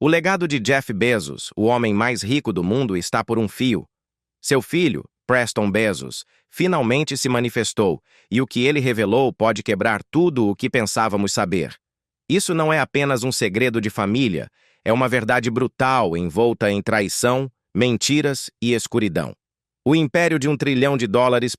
O legado de Jeff Bezos, o homem mais rico do mundo, está por um fio. Seu filho, Preston Bezos, finalmente se manifestou, e o que ele revelou pode quebrar tudo o que pensávamos saber. Isso não é apenas um segredo de família, é uma verdade brutal envolta em traição, mentiras e escuridão. O império de US$ 1 trilhão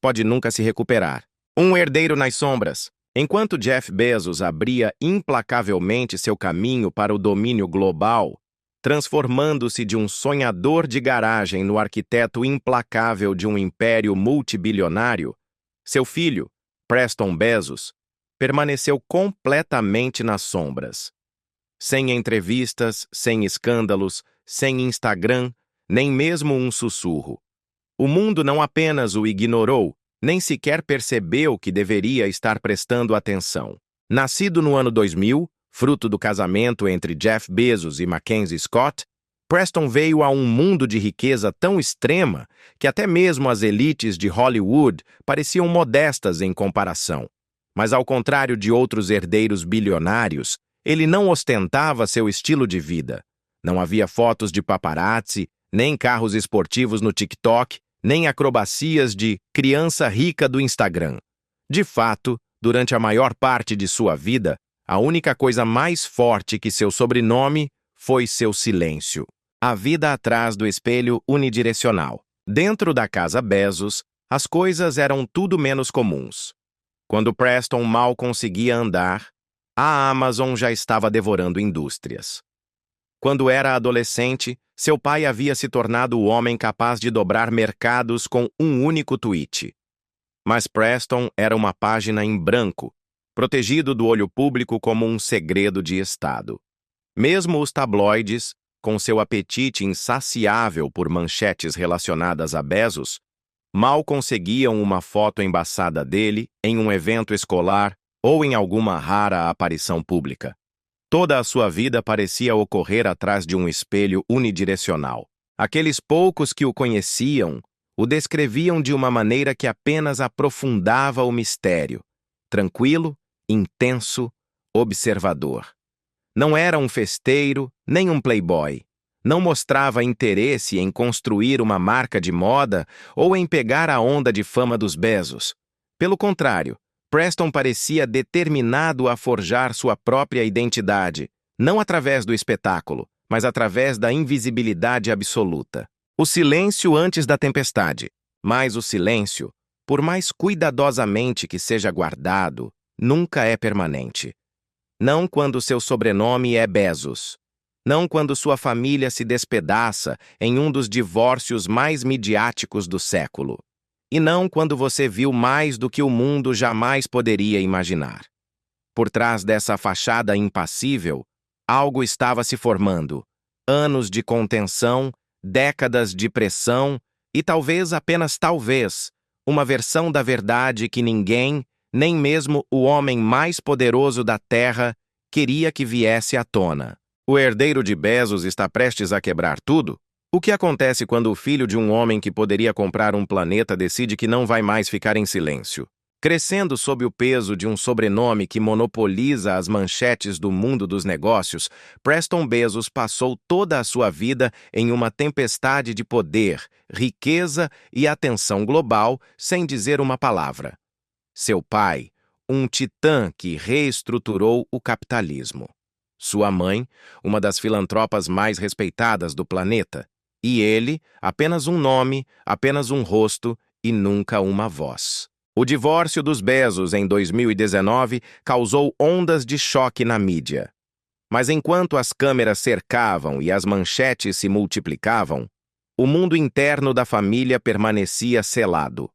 pode nunca se recuperar. Um herdeiro nas sombras. Enquanto Jeff Bezos abria implacavelmente seu caminho para o domínio global, transformando-se de um sonhador de garagem no arquiteto implacável de um império multibilionário, seu filho, Preston Bezos, permaneceu completamente nas sombras. Sem entrevistas, sem escândalos, sem Instagram, nem mesmo um sussurro. O mundo não apenas o ignorou, nem sequer percebeu que deveria estar prestando atenção. Nascido no ano 2000, fruto do casamento entre Jeff Bezos e Mackenzie Scott, Preston veio a um mundo de riqueza tão extrema que até mesmo as elites de Hollywood pareciam modestas em comparação. Mas ao contrário de outros herdeiros bilionários, ele não ostentava seu estilo de vida. Não havia fotos de paparazzi, nem carros esportivos no TikTok, nem acrobacias de criança rica do Instagram. De fato, durante a maior parte de sua vida, a única coisa mais forte que seu sobrenome foi seu silêncio. A vida atrás do espelho unidirecional. Dentro da casa Bezos, as coisas eram tudo menos comuns. Quando Preston mal conseguia andar, a Amazon já estava devorando indústrias. Quando era adolescente, seu pai havia se tornado o homem capaz de dobrar mercados com um único tweet. Mas Preston era uma página em branco, protegido do olho público como um segredo de Estado. Mesmo os tabloides, com seu apetite insaciável por manchetes relacionadas a Bezos, mal conseguiam uma foto embaçada dele em um evento escolar ou em alguma rara aparição pública. Toda a sua vida parecia ocorrer atrás de um espelho unidirecional. Aqueles poucos que o conheciam o descreviam de uma maneira que apenas aprofundava o mistério. Tranquilo, intenso, observador. Não era um festeiro, nem um playboy. Não mostrava interesse em construir uma marca de moda ou em pegar a onda de fama dos Bezos. Pelo contrário, Preston parecia determinado a forjar sua própria identidade, não através do espetáculo, mas através da invisibilidade absoluta. O silêncio antes da tempestade. Mas o silêncio, por mais cuidadosamente que seja guardado, nunca é permanente. Não quando seu sobrenome é Bezos. Não quando sua família se despedaça em um dos divórcios mais midiáticos do século. E não quando você viu mais do que o mundo jamais poderia imaginar. Por trás dessa fachada impassível, algo estava se formando. Anos de contenção, décadas de pressão e talvez, apenas talvez, uma versão da verdade que ninguém, nem mesmo o homem mais poderoso da Terra, queria que viesse à tona. O herdeiro de Bezos está prestes a quebrar tudo? O que acontece quando o filho de um homem que poderia comprar um planeta decide que não vai mais ficar em silêncio? Crescendo sob o peso de um sobrenome que monopoliza as manchetes do mundo dos negócios, Preston Bezos passou toda a sua vida em uma tempestade de poder, riqueza e atenção global sem dizer uma palavra. Seu pai, um titã que reestruturou o capitalismo. Sua mãe, uma das filantropas mais respeitadas do planeta. E ele, apenas um nome, apenas um rosto e nunca uma voz. O divórcio dos Bezos em 2019 causou ondas de choque na mídia. Mas enquanto as câmeras cercavam e as manchetes se multiplicavam, o mundo interno da família permanecia selado.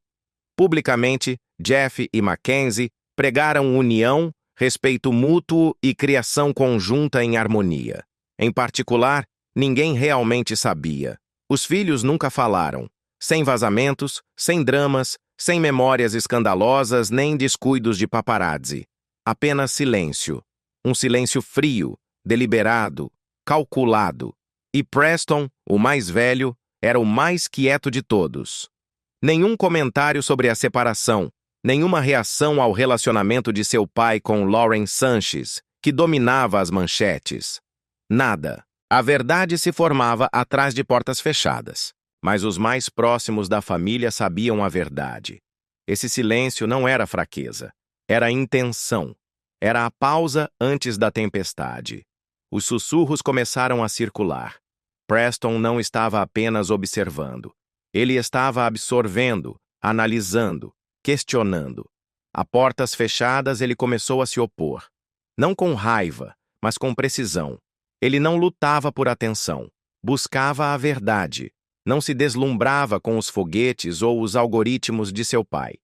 Publicamente, Jeff e Mackenzie pregaram união, respeito mútuo e criação conjunta em harmonia. Em particular, ninguém realmente sabia. Os filhos nunca falaram. Sem vazamentos, sem dramas, sem memórias escandalosas nem descuidos de paparazzi. Apenas silêncio. Um silêncio frio, deliberado, calculado. E Preston, o mais velho, era o mais quieto de todos. Nenhum comentário sobre a separação, nenhuma reação ao relacionamento de seu pai com Lauren Sanchez, que dominava as manchetes. Nada. A verdade se formava atrás de portas fechadas, mas os mais próximos da família sabiam a verdade. Esse silêncio não era fraqueza, era intenção. Era a pausa antes da tempestade. Os sussurros começaram a circular. Preston não estava apenas observando. Ele estava absorvendo, analisando, questionando. A portas fechadas, ele começou a se opor. Não com raiva, mas com precisão. Ele não lutava por atenção. Buscava a verdade. Não se deslumbrava com os foguetes ou os algoritmos de seu pai.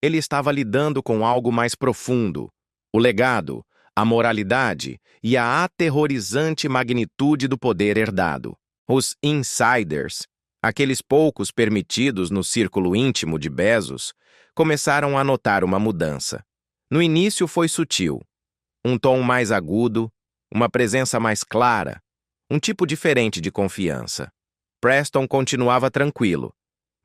Ele estava lidando com algo mais profundo. O legado, a moralidade e a aterrorizante magnitude do poder herdado. Os insiders, aqueles poucos permitidos no círculo íntimo de Bezos, começaram a notar uma mudança. No início foi sutil. Um tom mais agudo, uma presença mais clara, um tipo diferente de confiança. Preston continuava tranquilo,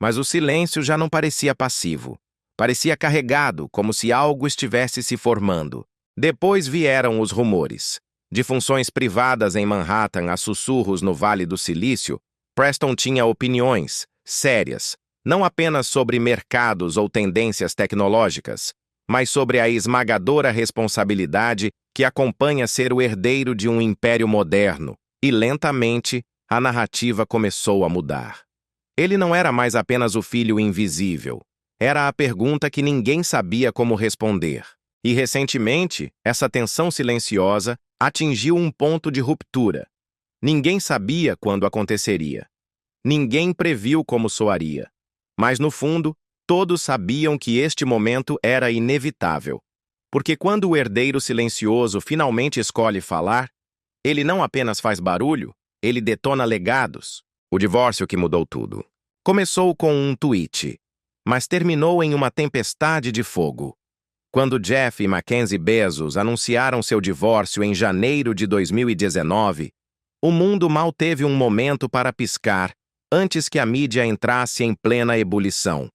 mas o silêncio já não parecia passivo. Parecia carregado, como se algo estivesse se formando. Depois vieram os rumores. De funções privadas em Manhattan a sussurros no Vale do Silício, Preston tinha opiniões, sérias, não apenas sobre mercados ou tendências tecnológicas, mas sobre a esmagadora responsabilidade que acompanha ser o herdeiro de um império moderno. E lentamente, a narrativa começou a mudar. Ele não era mais apenas o filho invisível. Era a pergunta que ninguém sabia como responder. E, recentemente, essa tensão silenciosa atingiu um ponto de ruptura. Ninguém sabia quando aconteceria. Ninguém previu como soaria. Mas, no fundo, todos sabiam que este momento era inevitável. Porque quando o herdeiro silencioso finalmente escolhe falar, ele não apenas faz barulho, ele detona legados. O divórcio que mudou tudo. Começou com um tweet, mas terminou em uma tempestade de fogo. Quando Jeff e Mackenzie Bezos anunciaram seu divórcio em janeiro de 2019, o mundo mal teve um momento para piscar antes que a mídia entrasse em plena ebulição.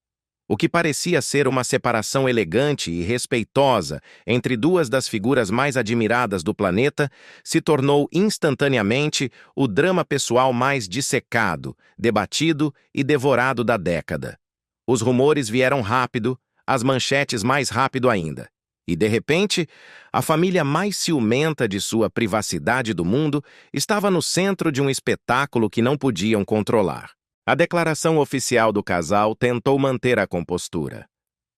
O que parecia ser uma separação elegante e respeitosa entre duas das figuras mais admiradas do planeta se tornou instantaneamente o drama pessoal mais dissecado, debatido e devorado da década. Os rumores vieram rápido, as manchetes mais rápido ainda. E, de repente, a família mais ciumenta de sua privacidade do mundo estava no centro de um espetáculo que não podiam controlar. A declaração oficial do casal tentou manter a compostura.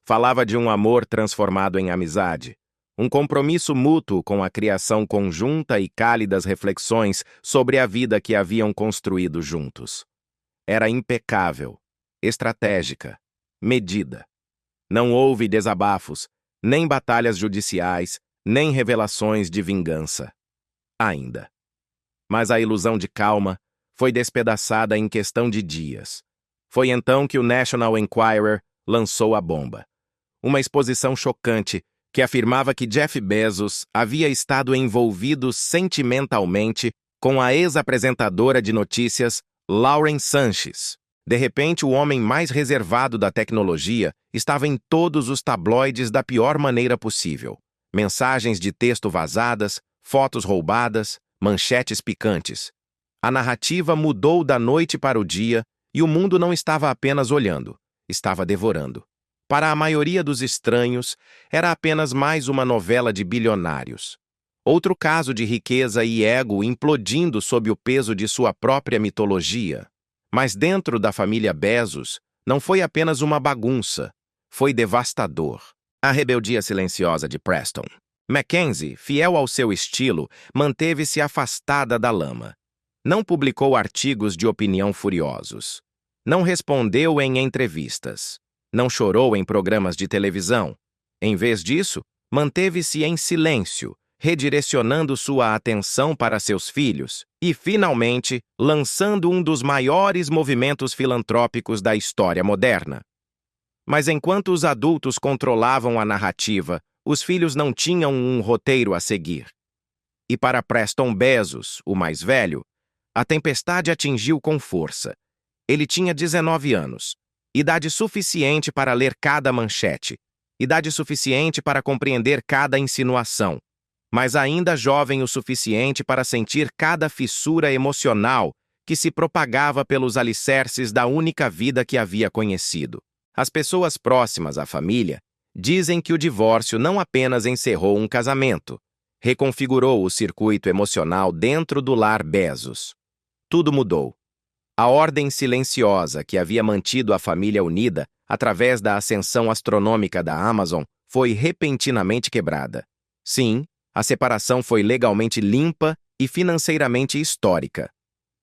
Falava de um amor transformado em amizade, um compromisso mútuo com a criação conjunta e cálidas reflexões sobre a vida que haviam construído juntos. Era impecável, estratégica, medida. Não houve desabafos, nem batalhas judiciais, nem revelações de vingança. Ainda. Mas a ilusão de calma foi despedaçada em questão de dias. Foi então que o National Enquirer lançou a bomba. Uma exposição chocante que afirmava que Jeff Bezos havia estado envolvido sentimentalmente com a ex-apresentadora de notícias Lauren Sanches. De repente, o homem mais reservado da tecnologia estava em todos os tabloides da pior maneira possível. Mensagens de texto vazadas, fotos roubadas, manchetes picantes. A narrativa mudou da noite para o dia e o mundo não estava apenas olhando, estava devorando. Para a maioria dos estranhos, era apenas mais uma novela de bilionários. Outro caso de riqueza e ego implodindo sob o peso de sua própria mitologia. Mas dentro da família Bezos, não foi apenas uma bagunça, foi devastador. A rebeldia silenciosa de Preston. Mackenzie, fiel ao seu estilo, manteve-se afastada da lama. Não publicou artigos de opinião furiosos. Não respondeu em entrevistas. Não chorou em programas de televisão. Em vez disso, manteve-se em silêncio, redirecionando sua atenção para seus filhos e, finalmente, lançando um dos maiores movimentos filantrópicos da história moderna. Mas enquanto os adultos controlavam a narrativa, os filhos não tinham um roteiro a seguir. E para Preston Bezos, o mais velho, a tempestade atingiu com força. Ele tinha 19 anos, idade suficiente para ler cada manchete, idade suficiente para compreender cada insinuação, mas ainda jovem o suficiente para sentir cada fissura emocional que se propagava pelos alicerces da única vida que havia conhecido. As pessoas próximas à família dizem que o divórcio não apenas encerrou um casamento, reconfigurou o circuito emocional dentro do lar Bezos. Tudo mudou. A ordem silenciosa que havia mantido a família unida através da ascensão astronômica da Amazon foi repentinamente quebrada. Sim, a separação foi legalmente limpa e financeiramente histórica.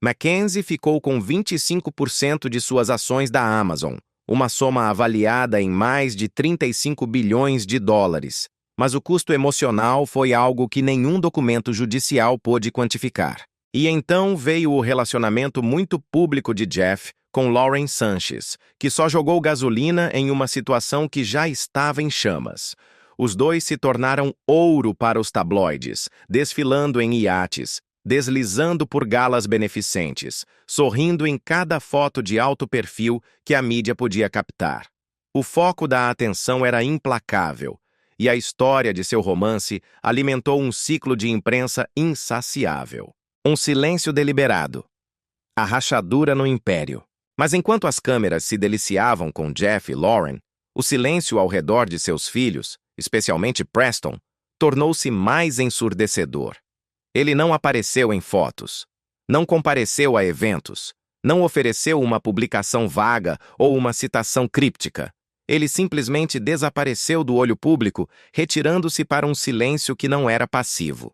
Mackenzie ficou com 25% de suas ações da Amazon, uma soma avaliada em mais de 35 bilhões de dólares, mas o custo emocional foi algo que nenhum documento judicial pôde quantificar. E então veio o relacionamento muito público de Jeff com Lauren Sanchez, que só jogou gasolina em uma situação que já estava em chamas. Os dois se tornaram ouro para os tabloides, desfilando em iates, deslizando por galas beneficentes, sorrindo em cada foto de alto perfil que a mídia podia captar. O foco da atenção era implacável, e a história de seu romance alimentou um ciclo de imprensa insaciável. Um silêncio deliberado. A rachadura no império. Mas enquanto as câmeras se deliciavam com Jeff e Lauren, o silêncio ao redor de seus filhos, especialmente Preston, tornou-se mais ensurdecedor. Ele não apareceu em fotos, não compareceu a eventos, não ofereceu uma publicação vaga ou uma citação críptica. Ele simplesmente desapareceu do olho público, retirando-se para um silêncio que não era passivo.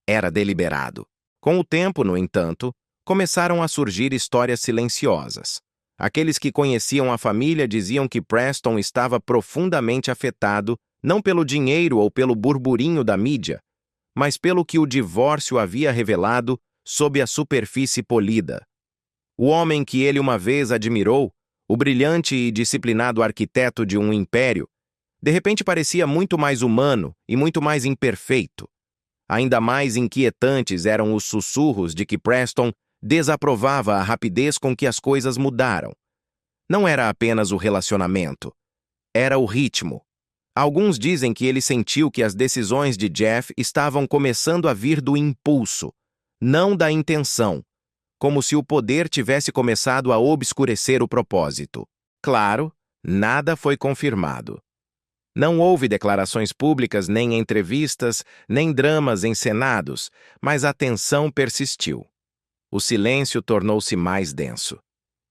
Era deliberado. Com o tempo, no entanto, começaram a surgir histórias silenciosas. Aqueles que conheciam a família diziam que Preston estava profundamente afetado, não pelo dinheiro ou pelo burburinho da mídia, mas pelo que o divórcio havia revelado sob a superfície polida. O homem que ele uma vez admirou, o brilhante e disciplinado arquiteto de um império, de repente parecia muito mais humano e muito mais imperfeito. Ainda mais inquietantes eram os sussurros de que Preston desaprovava a rapidez com que as coisas mudaram. Não era apenas o relacionamento, era o ritmo. Alguns dizem que ele sentiu que as decisões de Jeff estavam começando a vir do impulso, não da intenção, como se o poder tivesse começado a obscurecer o propósito. Claro, nada foi confirmado. Não houve declarações públicas, nem entrevistas, nem dramas encenados, mas a tensão persistiu. O silêncio tornou-se mais denso.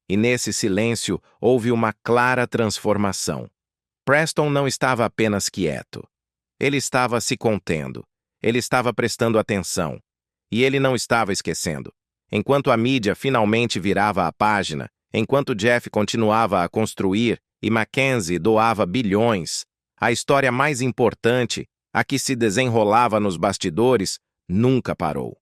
E nesse silêncio houve uma clara transformação. Preston não estava apenas quieto. Ele estava se contendo. Ele estava prestando atenção. E ele não estava esquecendo. Enquanto a mídia finalmente virava a página, enquanto Jeff continuava a construir e Mackenzie doava bilhões, a história mais importante, a que se desenrolava nos bastidores, nunca parou.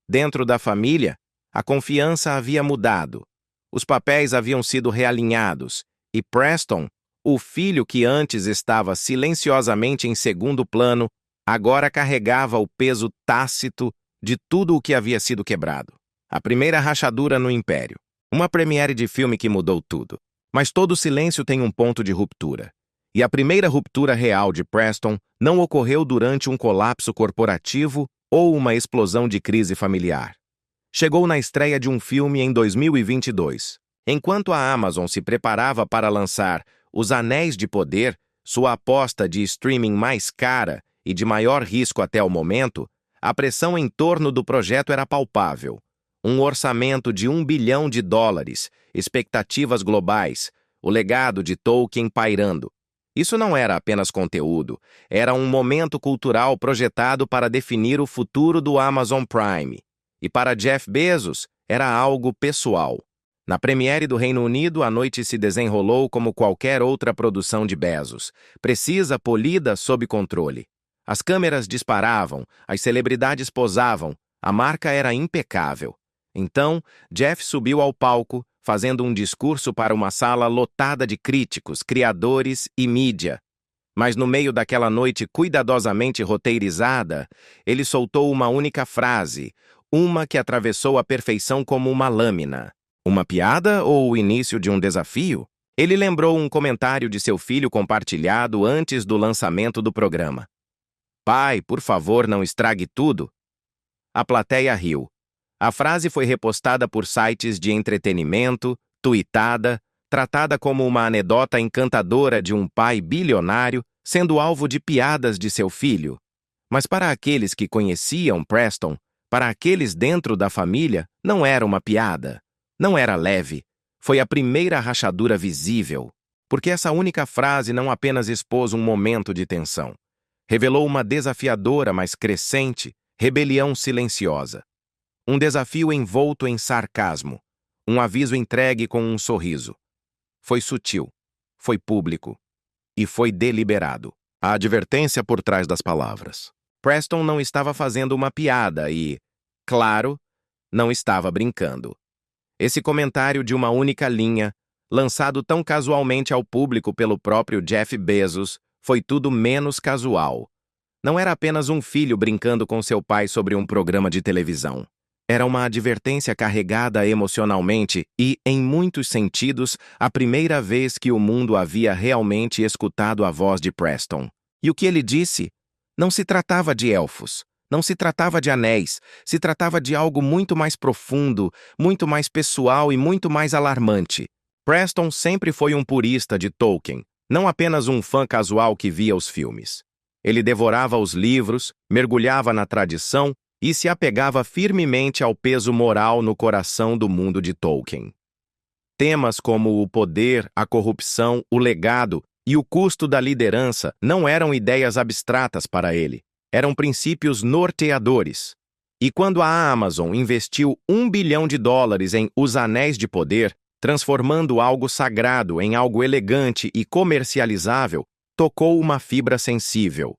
Dentro da família, a confiança havia mudado. Os papéis haviam sido realinhados, e Preston, o filho que antes estava silenciosamente em segundo plano, agora carregava o peso tácito de tudo o que havia sido quebrado. A primeira rachadura no império. Uma premiere de filme que mudou tudo. Mas todo silêncio tem um ponto de ruptura. E a primeira ruptura real de Preston não ocorreu durante um colapso corporativo ou uma explosão de crise familiar. Chegou na estreia de um filme em 2022. Enquanto a Amazon se preparava para lançar Os Anéis de Poder, sua aposta de streaming mais cara e de maior risco até o momento, a pressão em torno do projeto era palpável. Um orçamento de US$ 1 bilhão, expectativas globais, o legado de Tolkien pairando. Isso não era apenas conteúdo, era um momento cultural projetado para definir o futuro do Amazon Prime. E para Jeff Bezos, era algo pessoal. Na premiere do Reino Unido, a noite se desenrolou como qualquer outra produção de Bezos, precisa, polida, sob controle. As câmeras disparavam, as celebridades posavam, a marca era impecável. Então, Jeff subiu ao palco, fazendo um discurso para uma sala lotada de críticos, criadores e mídia. Mas no meio daquela noite cuidadosamente roteirizada, ele soltou uma única frase, uma que atravessou a perfeição como uma lâmina. Uma piada ou o início de um desafio? Ele lembrou um comentário de seu filho compartilhado antes do lançamento do programa. Pai, por favor, não estrague tudo. A plateia riu. A frase foi repostada por sites de entretenimento, tuitada, tratada como uma anedota encantadora de um pai bilionário sendo alvo de piadas de seu filho. Mas para aqueles que conheciam Preston, para aqueles dentro da família, não era uma piada. Não era leve. Foi a primeira rachadura visível. Porque essa única frase não apenas expôs um momento de tensão. Revelou uma desafiadora, mas crescente, rebelião silenciosa. Um desafio envolto em sarcasmo. Um aviso entregue com um sorriso. Foi sutil. Foi público. E foi deliberado. A advertência por trás das palavras. Preston não estava fazendo uma piada e, claro, não estava brincando. Esse comentário de uma única linha, lançado tão casualmente ao público pelo próprio Jeff Bezos, foi tudo menos casual. Não era apenas um filho brincando com seu pai sobre um programa de televisão. Era uma advertência carregada emocionalmente e, em muitos sentidos, a primeira vez que o mundo havia realmente escutado a voz de Preston. E o que ele disse? Não se tratava de elfos, não se tratava de anéis, se tratava de algo muito mais profundo, muito mais pessoal e muito mais alarmante. Preston sempre foi um purista de Tolkien, não apenas um fã casual que via os filmes. Ele devorava os livros, mergulhava na tradição e se apegava firmemente ao peso moral no coração do mundo de Tolkien. Temas como o poder, a corrupção, o legado e o custo da liderança não eram ideias abstratas para ele, eram princípios norteadores. E quando a Amazon investiu US$ 1 bilhão em Os Anéis de Poder, transformando algo sagrado em algo elegante e comercializável, tocou uma fibra sensível.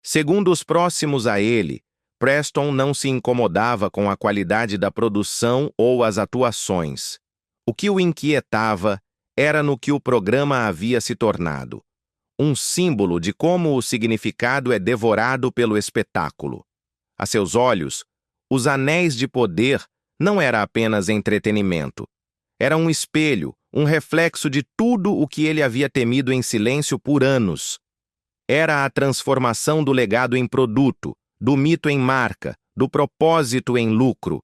Segundo os próximos a ele, Preston não se incomodava com a qualidade da produção ou as atuações. O que o inquietava era no que o programa havia se tornado. Um símbolo de como o significado é devorado pelo espetáculo. A seus olhos, Os Anéis de Poder não era apenas entretenimento. Era um espelho, um reflexo de tudo o que ele havia temido em silêncio por anos. Era a transformação do legado em produto, do mito em marca, do propósito em lucro.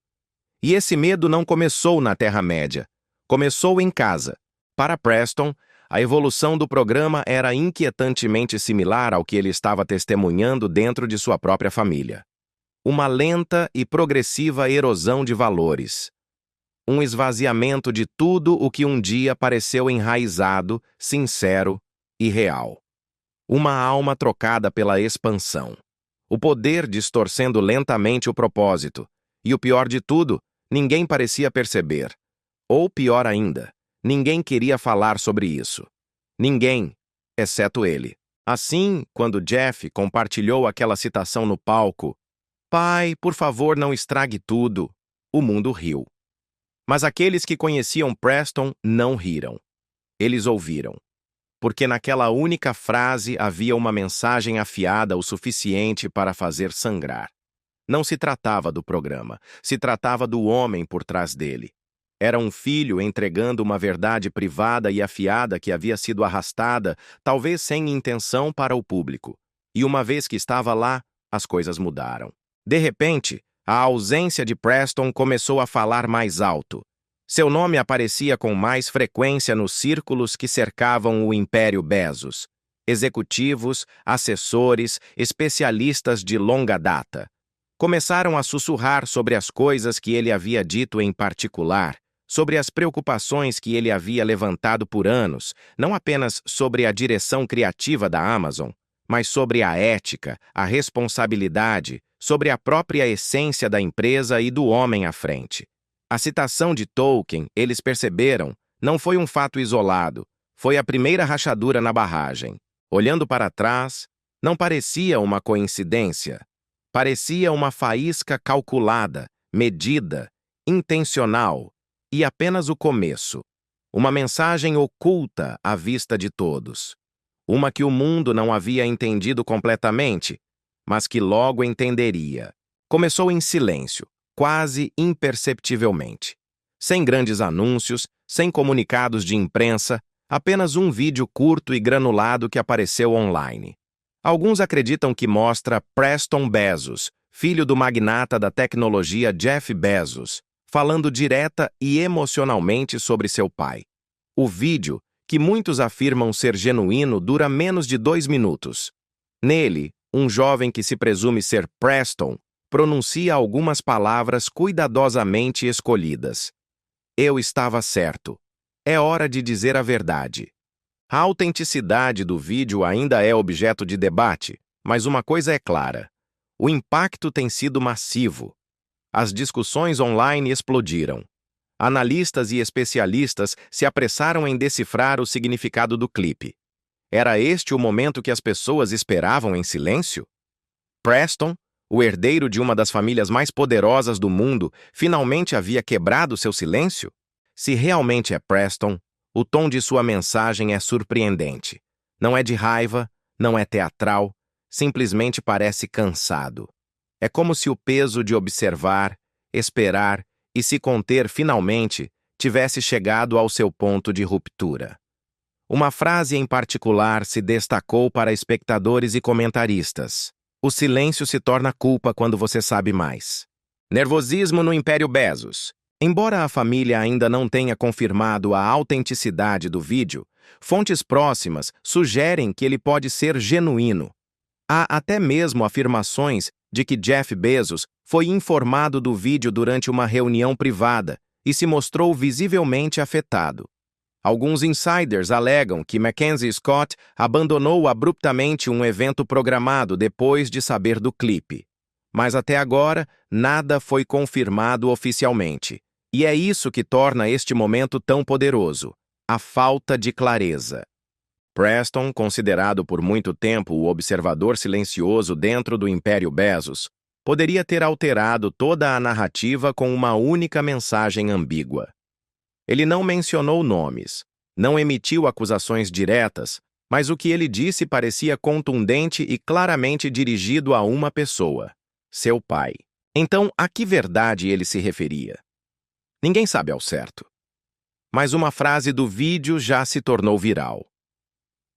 E esse medo não começou na Terra-média. Começou em casa. Para Preston, a evolução do programa era inquietantemente similar ao que ele estava testemunhando dentro de sua própria família. Uma lenta e progressiva erosão de valores. Um esvaziamento de tudo o que um dia pareceu enraizado, sincero e real. Uma alma trocada pela expansão. O poder distorcendo lentamente o propósito. E o pior de tudo, ninguém parecia perceber. Ou pior ainda, ninguém queria falar sobre isso. Ninguém, exceto ele. Assim, quando Jeff compartilhou aquela citação no palco, "Pai, por favor, não estrague tudo", o mundo riu. Mas aqueles que conheciam Preston não riram. Eles ouviram. Porque naquela única frase havia uma mensagem afiada o suficiente para fazer sangrar. Não se tratava do programa, se tratava do homem por trás dele. Era um filho entregando uma verdade privada e afiada que havia sido arrastada, talvez sem intenção, para o público. E uma vez que estava lá, as coisas mudaram. De repente, a ausência de Preston começou a falar mais alto. Seu nome aparecia com mais frequência nos círculos que cercavam o Império Bezos. Executivos, assessores, especialistas de longa data. Começaram a sussurrar sobre as coisas que ele havia dito em particular, sobre as preocupações que ele havia levantado por anos, não apenas sobre a direção criativa da Amazon, mas sobre a ética, a responsabilidade, sobre a própria essência da empresa e do homem à frente. A citação de Tolkien, eles perceberam, não foi um fato isolado, foi a primeira rachadura na barragem. Olhando para trás, não parecia uma coincidência. Parecia uma faísca calculada, medida, intencional, e apenas o começo. Uma mensagem oculta à vista de todos. Uma que o mundo não havia entendido completamente, mas que logo entenderia. Começou em silêncio, quase imperceptivelmente. Sem grandes anúncios, sem comunicados de imprensa, apenas um vídeo curto e granulado que apareceu online. Alguns acreditam que mostra Preston Bezos, filho do magnata da tecnologia Jeff Bezos, falando direta e emocionalmente sobre seu pai. O vídeo, que muitos afirmam ser genuíno, dura menos de 2 minutos. Nele, um jovem que se presume ser Preston pronuncia algumas palavras cuidadosamente escolhidas. Eu estava certo. É hora de dizer a verdade. A autenticidade do vídeo ainda é objeto de debate, mas uma coisa é clara: o impacto tem sido massivo. As discussões online explodiram. Analistas e especialistas se apressaram em decifrar o significado do clipe. Era este o momento que as pessoas esperavam em silêncio? Preston, o herdeiro de uma das famílias mais poderosas do mundo, finalmente havia quebrado seu silêncio? Se realmente é Preston, o tom de sua mensagem é surpreendente. Não é de raiva, não é teatral, simplesmente parece cansado. É como se o peso de observar, esperar e se conter finalmente tivesse chegado ao seu ponto de ruptura. Uma frase em particular se destacou para espectadores e comentaristas. O silêncio se torna culpa quando você sabe mais. Nervosismo no Império Bezos. Embora a família ainda não tenha confirmado a autenticidade do vídeo, fontes próximas sugerem que ele pode ser genuíno. Há até mesmo afirmações de que Jeff Bezos foi informado do vídeo durante uma reunião privada e se mostrou visivelmente afetado. Alguns insiders alegam que Mackenzie Scott abandonou abruptamente um evento programado depois de saber do clipe. Mas até agora, nada foi confirmado oficialmente. E é isso que torna este momento tão poderoso: a falta de clareza. Preston, considerado por muito tempo o observador silencioso dentro do Império Bezos, poderia ter alterado toda a narrativa com uma única mensagem ambígua. Ele não mencionou nomes, não emitiu acusações diretas, mas o que ele disse parecia contundente e claramente dirigido a uma pessoa: seu pai. Então, a que verdade ele se referia? Ninguém sabe ao certo. Mas uma frase do vídeo já se tornou viral.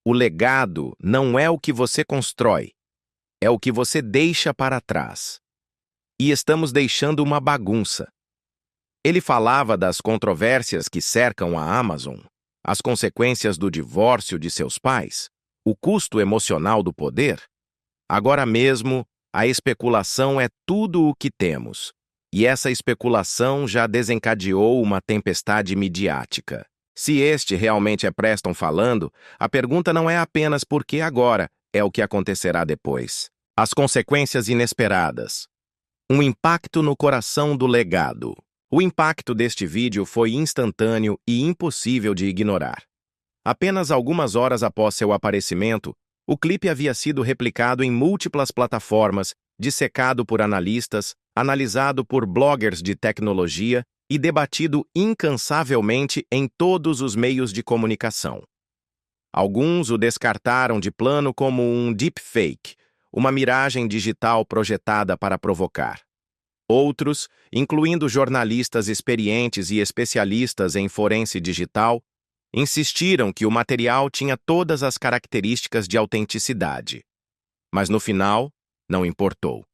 O legado não é o que você constrói, é o que você deixa para trás. E estamos deixando uma bagunça. Ele falava das controvérsias que cercam a Amazon, as consequências do divórcio de seus pais, o custo emocional do poder. Agora mesmo, a especulação é tudo o que temos, e essa especulação já desencadeou uma tempestade midiática. Se este realmente é Preston falando, a pergunta não é apenas por que agora, é o que acontecerá depois. As consequências inesperadas. Um impacto no coração do legado. O impacto deste vídeo foi instantâneo e impossível de ignorar. Apenas algumas horas após seu aparecimento, o clipe havia sido replicado em múltiplas plataformas, dissecado por analistas, analisado por bloggers de tecnologia e debatido incansavelmente em todos os meios de comunicação. Alguns o descartaram de plano como um deepfake, uma miragem digital projetada para provocar. Outros, incluindo jornalistas experientes e especialistas em forense digital, insistiram que o material tinha todas as características de autenticidade. Mas no final, não importou.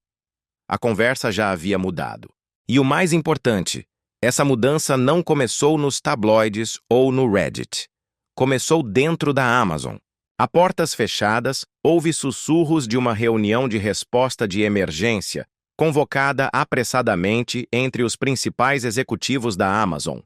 A conversa já havia mudado. E o mais importante, essa mudança não começou nos tabloides ou no Reddit. Começou dentro da Amazon. A portas fechadas, houve sussurros de uma reunião de resposta de emergência, convocada apressadamente entre os principais executivos da Amazon.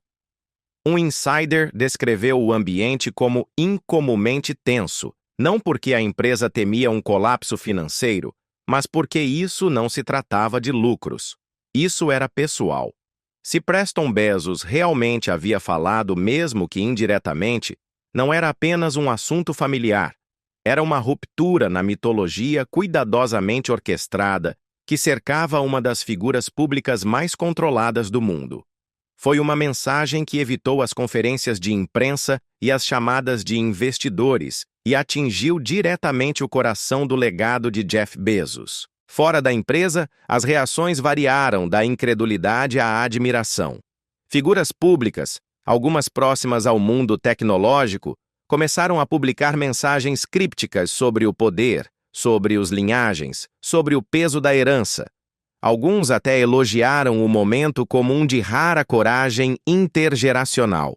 Um insider descreveu o ambiente como incomumente tenso, não porque a empresa temia um colapso financeiro, mas porque isso não se tratava de lucros. Isso era pessoal. Se Preston Bezos realmente havia falado, mesmo que indiretamente, não era apenas um assunto familiar. Era uma ruptura na mitologia cuidadosamente orquestrada que cercava uma das figuras públicas mais controladas do mundo. Foi uma mensagem que evitou as conferências de imprensa e as chamadas de investidores e atingiu diretamente o coração do legado de Jeff Bezos. Fora da empresa, as reações variaram da incredulidade à admiração. Figuras públicas, algumas próximas ao mundo tecnológico, começaram a publicar mensagens crípticas sobre o poder, sobre os linhagens, sobre o peso da herança. Alguns até elogiaram o momento como um de rara coragem intergeracional.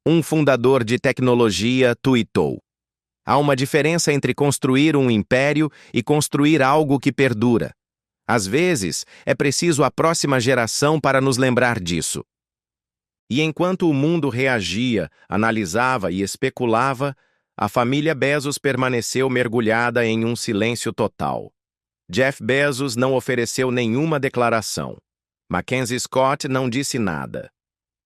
Um fundador de tecnologia tuitou: há uma diferença entre construir um império e construir algo que perdura. Às vezes, é preciso a próxima geração para nos lembrar disso. E enquanto o mundo reagia, analisava e especulava, a família Bezos permaneceu mergulhada em um silêncio total. Jeff Bezos não ofereceu nenhuma declaração. Mackenzie Scott não disse nada.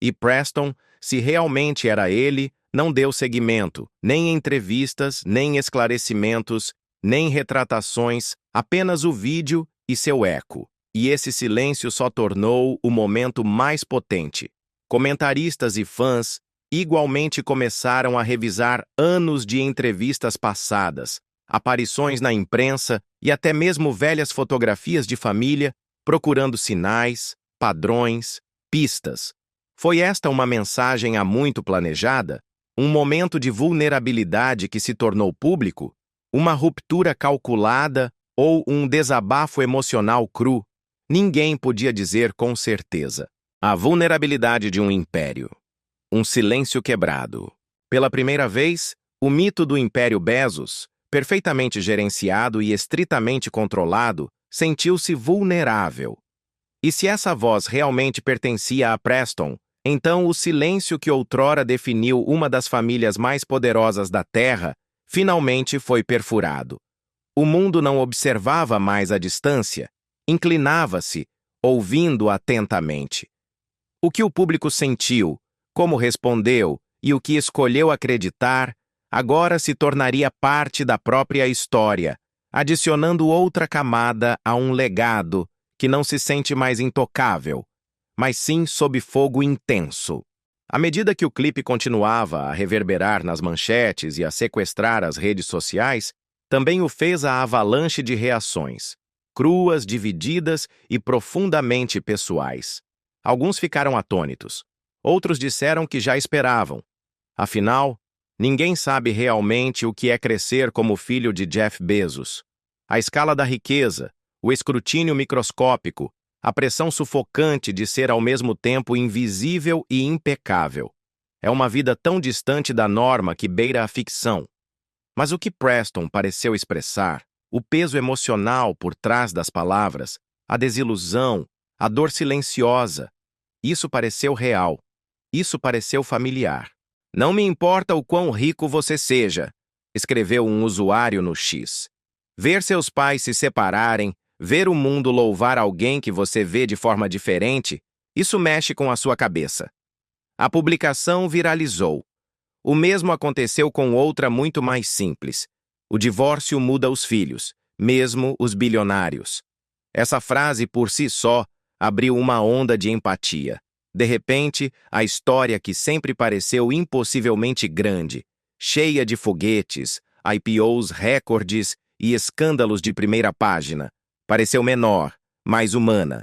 E Preston, se realmente era ele, não deu seguimento, nem entrevistas, nem esclarecimentos, nem retratações, apenas o vídeo e seu eco. E esse silêncio só tornou o momento mais potente. Comentaristas e fãs igualmente começaram a revisar anos de entrevistas passadas, aparições na imprensa e até mesmo velhas fotografias de família, procurando sinais, padrões, pistas. Foi esta uma mensagem há muito planejada? Um momento de vulnerabilidade que se tornou público? Uma ruptura calculada ou um desabafo emocional cru? Ninguém podia dizer com certeza. A vulnerabilidade de um império. Um silêncio quebrado. Pela primeira vez, o mito do Império Bezos, perfeitamente gerenciado e estritamente controlado, sentiu-se vulnerável. E se essa voz realmente pertencia a Preston, então o silêncio que outrora definiu uma das famílias mais poderosas da Terra finalmente foi perfurado. O mundo não observava mais à distância, inclinava-se, ouvindo atentamente. O que o público sentiu, como respondeu e o que escolheu acreditar, agora se tornaria parte da própria história, adicionando outra camada a um legado que não se sente mais intocável, mas sim sob fogo intenso. À medida que o clipe continuava a reverberar nas manchetes e a sequestrar as redes sociais, também o fez a avalanche de reações, cruas, divididas e profundamente pessoais. Alguns ficaram atônitos. Outros disseram que já esperavam. Afinal, ninguém sabe realmente o que é crescer como filho de Jeff Bezos. A escala da riqueza, o escrutínio microscópico, a pressão sufocante de ser ao mesmo tempo invisível e impecável. É uma vida tão distante da norma que beira a ficção. Mas o que Preston pareceu expressar, o peso emocional por trás das palavras, a desilusão, a dor silenciosa, isso pareceu real. Isso pareceu familiar. Não me importa o quão rico você seja, escreveu um usuário no X. Ver seus pais se separarem, ver o mundo louvar alguém que você vê de forma diferente, isso mexe com a sua cabeça. A publicação viralizou. O mesmo aconteceu com outra muito mais simples. O divórcio muda os filhos, mesmo os bilionários. Essa frase por si só abriu uma onda de empatia. De repente, a história que sempre pareceu impossivelmente grande, cheia de foguetes, IPOs recordes e escândalos de primeira página, pareceu menor, mais humana.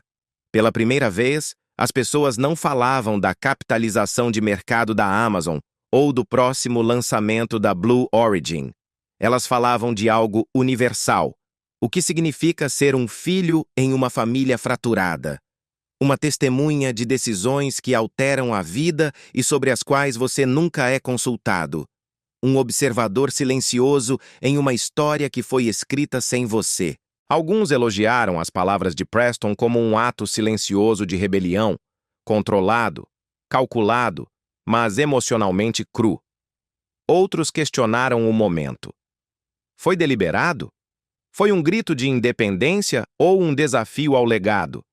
Pela primeira vez, as pessoas não falavam da capitalização de mercado da Amazon ou do próximo lançamento da Blue Origin. Elas falavam de algo universal, o que significa ser um filho em uma família fraturada. Uma testemunha de decisões que alteram a vida e sobre as quais você nunca é consultado. Um observador silencioso em uma história que foi escrita sem você. Alguns elogiaram as palavras de Preston como um ato silencioso de rebelião, controlado, calculado, mas emocionalmente cru. Outros questionaram o momento. Foi deliberado? Foi um grito de independência ou um desafio ao legado?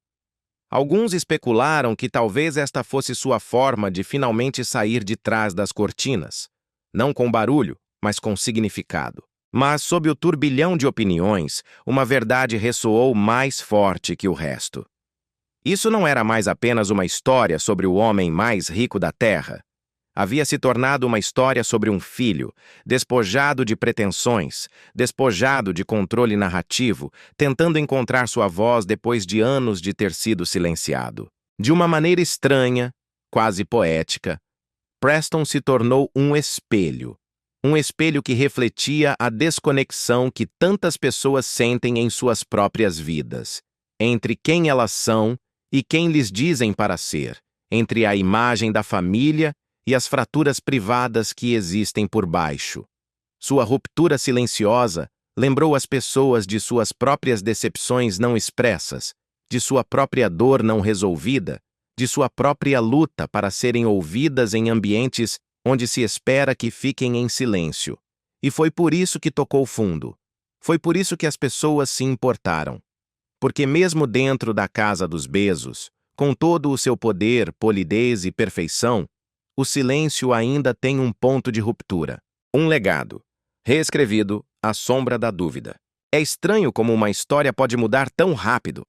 Alguns especularam que talvez esta fosse sua forma de finalmente sair de trás das cortinas, não com barulho, mas com significado. Mas, sob o turbilhão de opiniões, uma verdade ressoou mais forte que o resto. Isso não era mais apenas uma história sobre o homem mais rico da Terra. Havia se tornado uma história sobre um filho, despojado de pretensões, despojado de controle narrativo, tentando encontrar sua voz depois de anos de ter sido silenciado. De uma maneira estranha, quase poética, Preston se tornou um espelho. Um espelho que refletia a desconexão que tantas pessoas sentem em suas próprias vidas, entre quem elas são e quem lhes dizem para ser, entre a imagem da família e as fraturas privadas que existem por baixo. Sua ruptura silenciosa lembrou as pessoas de suas próprias decepções não expressas, de sua própria dor não resolvida, de sua própria luta para serem ouvidas em ambientes onde se espera que fiquem em silêncio. E foi por isso que tocou fundo. Foi por isso que as pessoas se importaram. Porque mesmo dentro da casa dos Bezos, com todo o seu poder, polidez e perfeição, o silêncio ainda tem um ponto de ruptura. Um legado. Reescrevido, à sombra da dúvida. É estranho como uma história pode mudar tão rápido.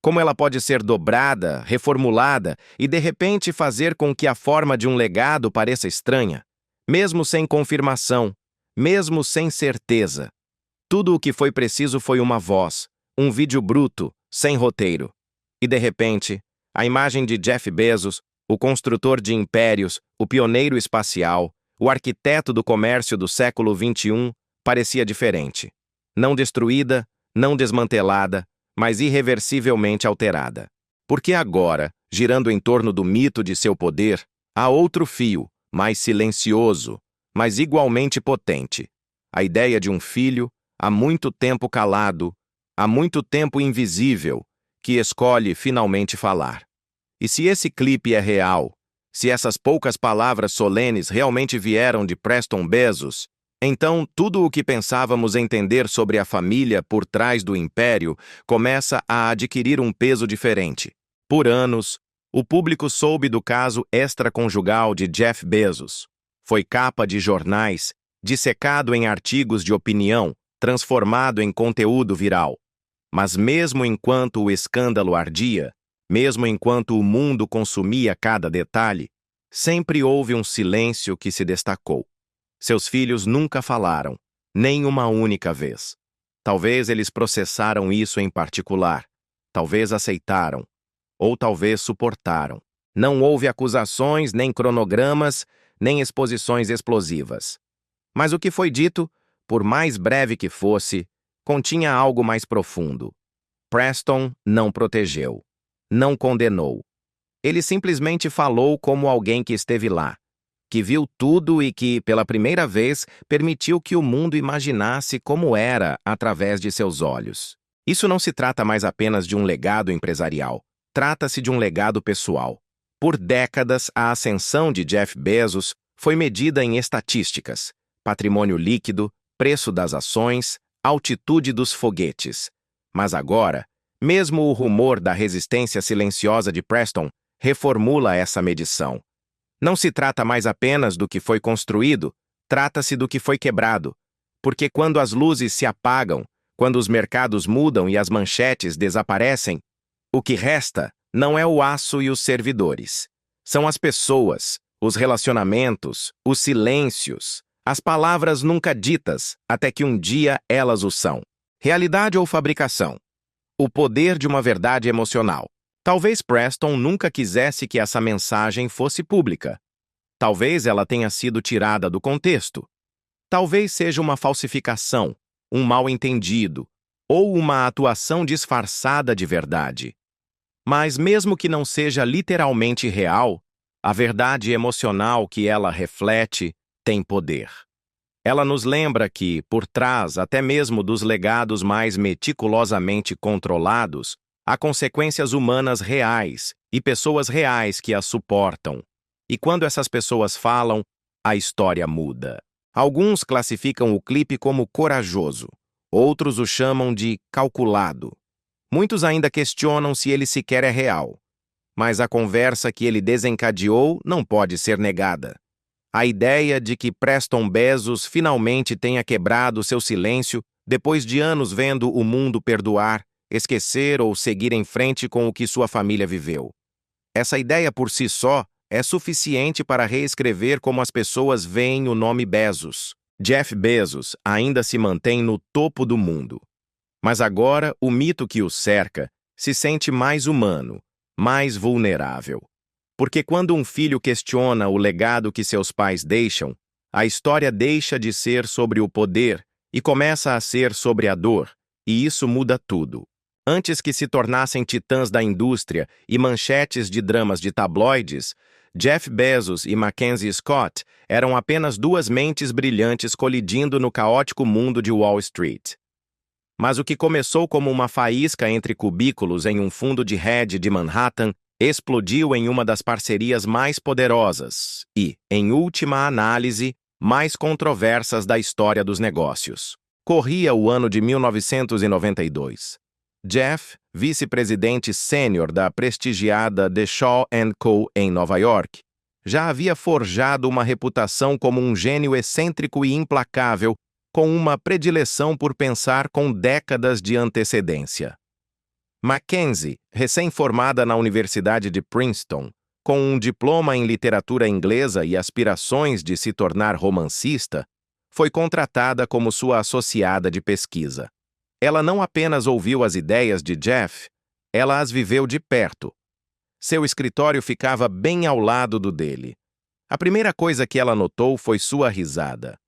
Como ela pode ser dobrada, reformulada e de repente fazer com que a forma de um legado pareça estranha, mesmo sem confirmação, mesmo sem certeza. Tudo o que foi preciso foi uma voz, um vídeo bruto, sem roteiro. E de repente, a imagem de Jeff Bezos, o construtor de impérios, o pioneiro espacial, o arquiteto do comércio do século XXI, parecia diferente. Não destruída, não desmantelada, mas irreversivelmente alterada. Porque agora, girando em torno do mito de seu poder, há outro fio, mais silencioso, mas igualmente potente. A ideia de um filho, há muito tempo calado, há muito tempo invisível, que escolhe finalmente falar. E se esse clipe é real, se essas poucas palavras solenes realmente vieram de Preston Bezos, então tudo o que pensávamos entender sobre a família por trás do império começa a adquirir um peso diferente. Por anos, o público soube do caso extraconjugal de Jeff Bezos. Foi capa de jornais, dissecado em artigos de opinião, transformado em conteúdo viral. Mas mesmo enquanto o escândalo ardia, mesmo enquanto o mundo consumia cada detalhe, sempre houve um silêncio que se destacou. Seus filhos nunca falaram, nem uma única vez. Talvez eles processaram isso em particular, talvez aceitaram, ou talvez suportaram. Não houve acusações, nem cronogramas, nem exposições explosivas. Mas o que foi dito, por mais breve que fosse, continha algo mais profundo. Preston não protegeu, não condenou. Ele simplesmente falou como alguém que esteve lá, que viu tudo e que, pela primeira vez, permitiu que o mundo imaginasse como era através de seus olhos. Isso não se trata mais apenas de um legado empresarial. Trata-se de um legado pessoal. Por décadas, a ascensão de Jeff Bezos foi medida em estatísticas: patrimônio líquido, preço das ações, altitude dos foguetes. Mas agora, mesmo o rumor da resistência silenciosa de Preston reformula essa medição. Não se trata mais apenas do que foi construído, trata-se do que foi quebrado. Porque quando as luzes se apagam, quando os mercados mudam e as manchetes desaparecem, o que resta não é o aço e os servidores. São as pessoas, os relacionamentos, os silêncios, as palavras nunca ditas, até que um dia elas o são. Realidade ou fabricação? O poder de uma verdade emocional. Talvez Preston nunca quisesse que essa mensagem fosse pública. Talvez ela tenha sido tirada do contexto. Talvez seja uma falsificação, um mal-entendido, ou uma atuação disfarçada de verdade. Mas mesmo que não seja literalmente real, a verdade emocional que ela reflete tem poder. Ela nos lembra que, por trás até mesmo dos legados mais meticulosamente controlados, há consequências humanas reais e pessoas reais que as suportam. E quando essas pessoas falam, a história muda. Alguns classificam o clipe como corajoso, outros o chamam de calculado. Muitos ainda questionam se ele sequer é real. Mas a conversa que ele desencadeou não pode ser negada. A ideia de que Preston Bezos finalmente tenha quebrado seu silêncio depois de anos vendo o mundo perdoar, esquecer ou seguir em frente com o que sua família viveu. Essa ideia por si só é suficiente para reescrever como as pessoas veem o nome Bezos. Jeff Bezos ainda se mantém no topo do mundo. Mas agora o mito que o cerca se sente mais humano, mais vulnerável. Porque quando um filho questiona o legado que seus pais deixam, A história deixa de ser sobre o poder e começa a ser sobre a dor, e isso muda tudo. Antes que se tornassem titãs da indústria e manchetes de dramas de tabloides, Jeff Bezos e Mackenzie Scott eram apenas duas mentes brilhantes colidindo no caótico mundo de Wall Street. Mas o que começou como uma faísca entre cubículos em um fundo de hedge de Manhattan explodiu em uma das parcerias mais poderosas e, em última análise, mais controversas da história dos negócios. Corria o ano de 1992. Jeff, vice-presidente sênior da prestigiada The Shaw Co. em Nova York, já havia forjado uma reputação como um gênio excêntrico e implacável, com uma predileção por pensar com décadas de antecedência. Mackenzie, recém-formada na Universidade de Princeton, com um diploma em literatura inglesa e aspirações de se tornar romancista, foi contratada como sua associada de pesquisa. Ela não apenas ouviu as ideias de Jeff, ela as viveu de perto. Seu escritório ficava bem ao lado do dele. A primeira coisa que ela notou foi sua risada.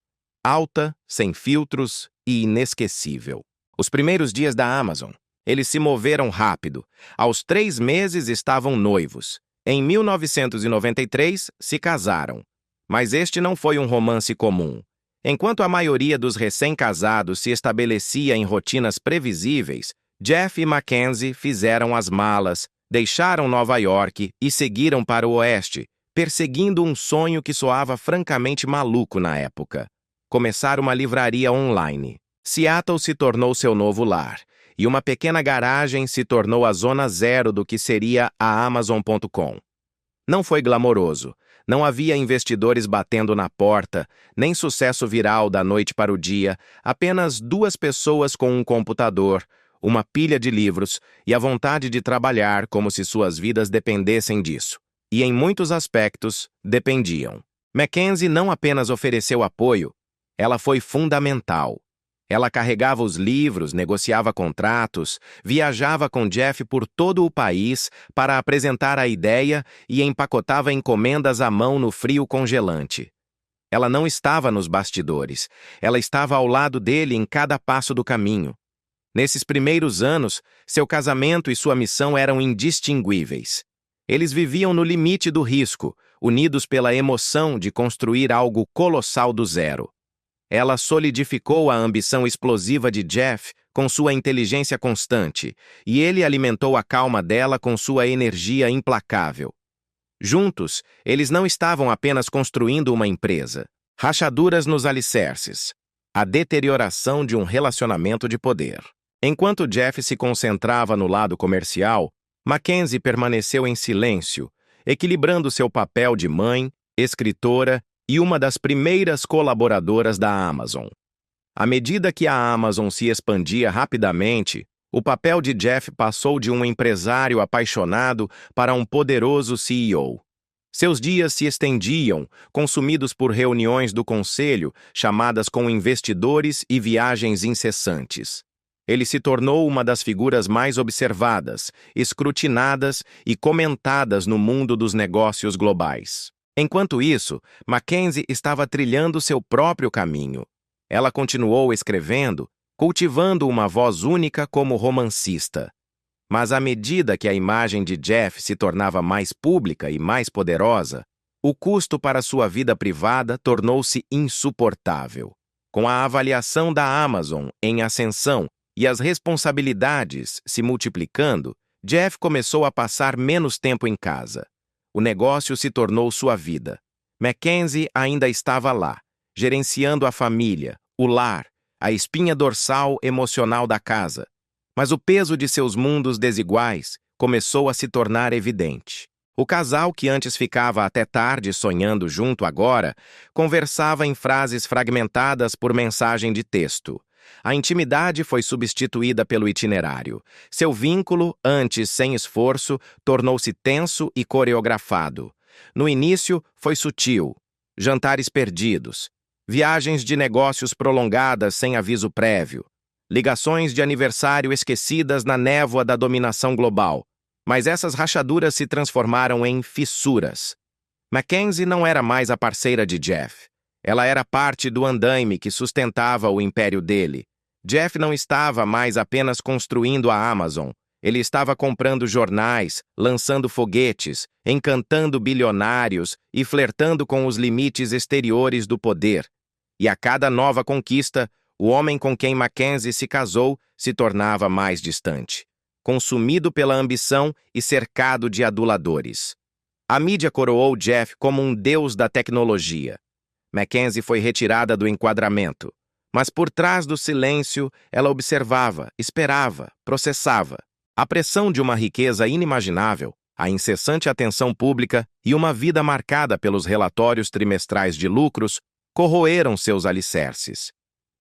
Alta, sem filtros e inesquecível. Os primeiros dias da Amazon, eles se moveram rápido. Aos 3 meses estavam noivos. Em 1993, se casaram. Mas este não foi um romance comum. Enquanto a maioria dos recém-casados se estabelecia em rotinas previsíveis, Jeff e Mackenzie fizeram as malas, deixaram Nova York e seguiram para o oeste, perseguindo um sonho que soava francamente maluco na época: começar uma livraria online. Seattle se tornou seu novo lar, e uma pequena garagem se tornou a zona zero do que seria a Amazon.com. Não foi glamouroso. Não havia investidores batendo na porta, nem sucesso viral da noite para o dia, apenas 2 pessoas com um computador, uma pilha de livros e a vontade de trabalhar como se suas vidas dependessem disso. E em muitos aspectos, dependiam. Mackenzie não apenas ofereceu apoio, ela foi fundamental. Ela carregava os livros, negociava contratos, viajava com Jeff por todo o país para apresentar a ideia e empacotava encomendas à mão no frio congelante. Ela não estava nos bastidores, ela estava ao lado dele em cada passo do caminho. Nesses primeiros anos, seu casamento e sua missão eram indistinguíveis. Eles viviam no limite do risco, unidos pela emoção de construir algo colossal do zero. Ela solidificou a ambição explosiva de Jeff com sua inteligência constante, e ele alimentou a calma dela com sua energia implacável. Juntos, eles não estavam apenas construindo uma empresa. Rachaduras nos alicerces. A deterioração de um relacionamento de poder. Enquanto Jeff se concentrava no lado comercial, Mackenzie permaneceu em silêncio, equilibrando seu papel de mãe, escritora e uma das primeiras colaboradoras da Amazon. À medida que a Amazon se expandia rapidamente, o papel de Jeff passou de um empresário apaixonado para um poderoso CEO. Seus dias se estendiam, consumidos por reuniões do conselho, chamadas com investidores e viagens incessantes. Ele se tornou uma das figuras mais observadas, escrutinadas e comentadas no mundo dos negócios globais. Enquanto isso, Mackenzie estava trilhando seu próprio caminho. Ela continuou escrevendo, cultivando uma voz única como romancista. Mas à medida que a imagem de Jeff se tornava mais pública e mais poderosa, o custo para sua vida privada tornou-se insuportável. Com a avaliação da Amazon em ascensão e as responsabilidades se multiplicando, Jeff começou a passar menos tempo em casa. O negócio se tornou sua vida. Mackenzie ainda estava lá, gerenciando a família, o lar, a espinha dorsal emocional da casa. Mas o peso de seus mundos desiguais começou a se tornar evidente. O casal, que antes ficava até tarde sonhando junto agora, conversava em frases fragmentadas por mensagem de texto. A intimidade foi substituída pelo itinerário. Seu vínculo, antes sem esforço, tornou-se tenso e coreografado. No início, foi sutil. Jantares perdidos. Viagens de negócios prolongadas sem aviso prévio. Ligações de aniversário esquecidas na névoa da dominação global. Mas essas rachaduras se transformaram em fissuras. Mackenzie não era mais a parceira de Jeff. Ela era parte do andaime que sustentava o império dele. Jeff não estava mais apenas construindo a Amazon. Ele estava comprando jornais, lançando foguetes, encantando bilionários e flertando com os limites exteriores do poder. E a cada nova conquista, o homem com quem Mackenzie se casou se tornava mais distante, consumido pela ambição e cercado de aduladores. A mídia coroou Jeff como um deus da tecnologia. Mackenzie foi retirada do enquadramento, mas por trás do silêncio ela observava, esperava, processava. A pressão de uma riqueza inimaginável, a incessante atenção pública e uma vida marcada pelos relatórios trimestrais de lucros corroeram seus alicerces.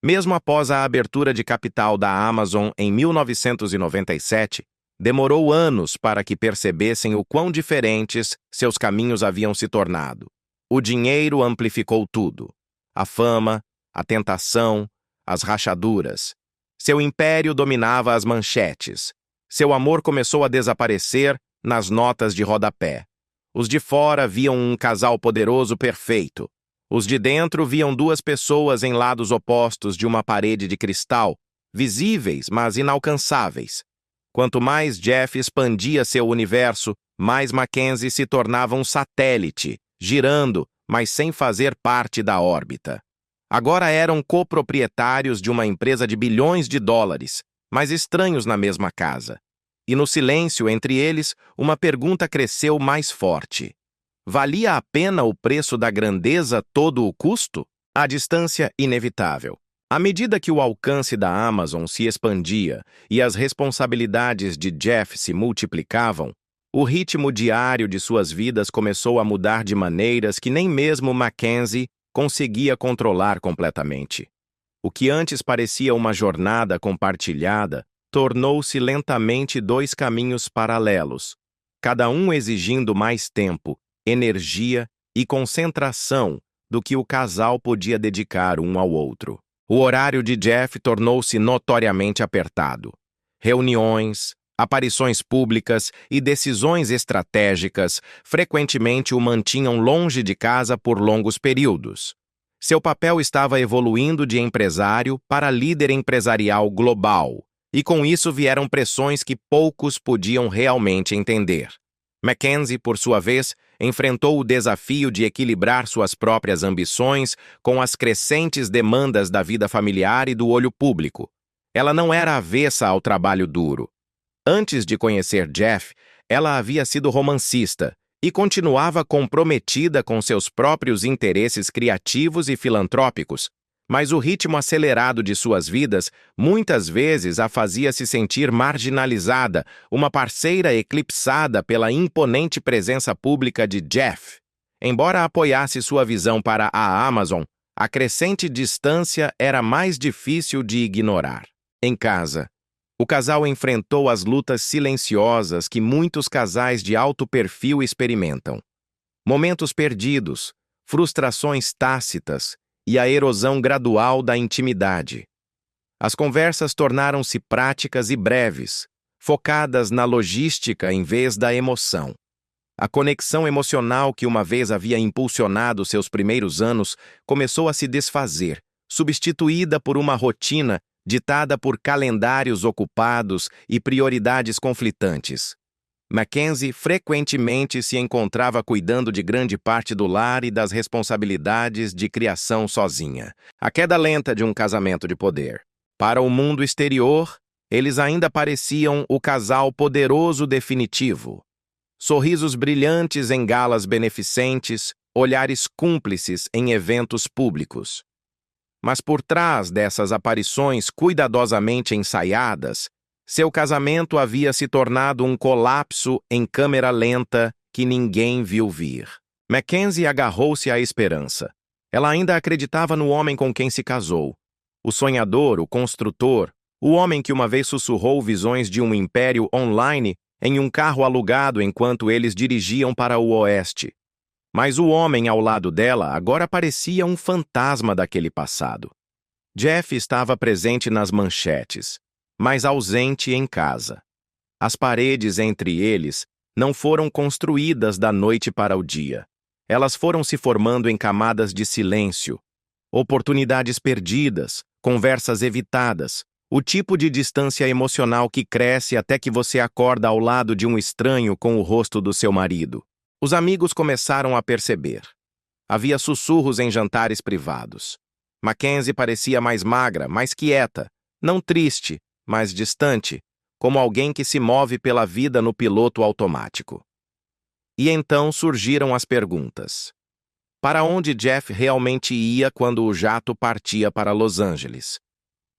Mesmo após a abertura de capital da Amazon em 1997, demorou anos para que percebessem o quão diferentes seus caminhos haviam se tornado. O dinheiro amplificou tudo: a fama, a tentação, as rachaduras. Seu império dominava as manchetes. Seu amor começou a desaparecer nas notas de rodapé. Os de fora viam um casal poderoso perfeito. Os de dentro viam duas pessoas em lados opostos de uma parede de cristal, visíveis, mas inalcançáveis. Quanto mais Jeff expandia seu universo, mais Mackenzie se tornava um satélite, girando, mas sem fazer parte da órbita. Agora eram coproprietários de uma empresa de bilhões de dólares, mas estranhos na mesma casa. E no silêncio entre eles, uma pergunta cresceu mais forte. Valia a pena o preço da grandeza todo o custo? A distância inevitável. À medida que o alcance da Amazon se expandia e as responsabilidades de Jeff se multiplicavam, o ritmo diário de suas vidas começou a mudar de maneiras que nem mesmo Mackenzie conseguia controlar completamente. O que antes parecia uma jornada compartilhada tornou-se lentamente dois caminhos paralelos, cada um exigindo mais tempo, energia e concentração do que o casal podia dedicar um ao outro. O horário de Jeff tornou-se notoriamente apertado. Reuniões, aparições públicas e decisões estratégicas frequentemente o mantinham longe de casa por longos períodos. Seu papel estava evoluindo de empresário para líder empresarial global, e com isso vieram pressões que poucos podiam realmente entender. Mackenzie, por sua vez, enfrentou o desafio de equilibrar suas próprias ambições com as crescentes demandas da vida familiar e do olho público. Ela não era avessa ao trabalho duro. Antes de conhecer Jeff, ela havia sido romancista e continuava comprometida com seus próprios interesses criativos e filantrópicos, mas o ritmo acelerado de suas vidas muitas vezes a fazia se sentir marginalizada, uma parceira eclipsada pela imponente presença pública de Jeff. Embora apoiasse sua visão para a Amazon, a crescente distância era mais difícil de ignorar. Em casa, o casal enfrentou as lutas silenciosas que muitos casais de alto perfil experimentam. Momentos perdidos, frustrações tácitas e a erosão gradual da intimidade. As conversas tornaram-se práticas e breves, focadas na logística em vez da emoção. A conexão emocional que uma vez havia impulsionado seus primeiros anos começou a se desfazer, substituída por uma rotina ditada por calendários ocupados e prioridades conflitantes. Mackenzie frequentemente se encontrava cuidando de grande parte do lar e das responsabilidades de criação sozinha. A queda lenta de um casamento de poder. Para o mundo exterior, eles ainda pareciam o casal poderoso definitivo. Sorrisos brilhantes em galas beneficentes, olhares cúmplices em eventos públicos. Mas por trás dessas aparições cuidadosamente ensaiadas, seu casamento havia se tornado um colapso em câmera lenta que ninguém viu vir. Mackenzie agarrou-se à esperança. Ela ainda acreditava no homem com quem se casou. O sonhador, o construtor, o homem que uma vez sussurrou visões de um império online em um carro alugado enquanto eles dirigiam para o oeste. Mas o homem ao lado dela agora parecia um fantasma daquele passado. Jeff estava presente nas manchetes, mas ausente em casa. As paredes entre eles não foram construídas da noite para o dia. Elas foram se formando em camadas de silêncio, Oportunidades perdidas, conversas evitadas, o tipo de distância emocional que cresce até que você acorda ao lado de um estranho com o rosto do seu marido. Os amigos começaram a perceber. Havia sussurros em jantares privados. Mackenzie parecia mais magra, mais quieta, não triste, mas distante, como alguém que se move pela vida no piloto automático. E então surgiram as perguntas. Para onde Jeff realmente ia quando o jato partia para Los Angeles?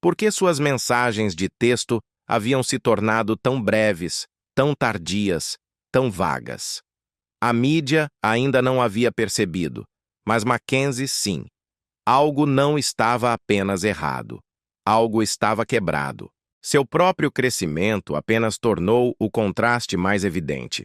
Por que suas mensagens de texto haviam se tornado tão breves, tão tardias, tão vagas? A mídia ainda não havia percebido, mas Mackenzie sim. Algo não estava apenas errado. Algo estava quebrado. Seu próprio crescimento apenas tornou o contraste mais evidente.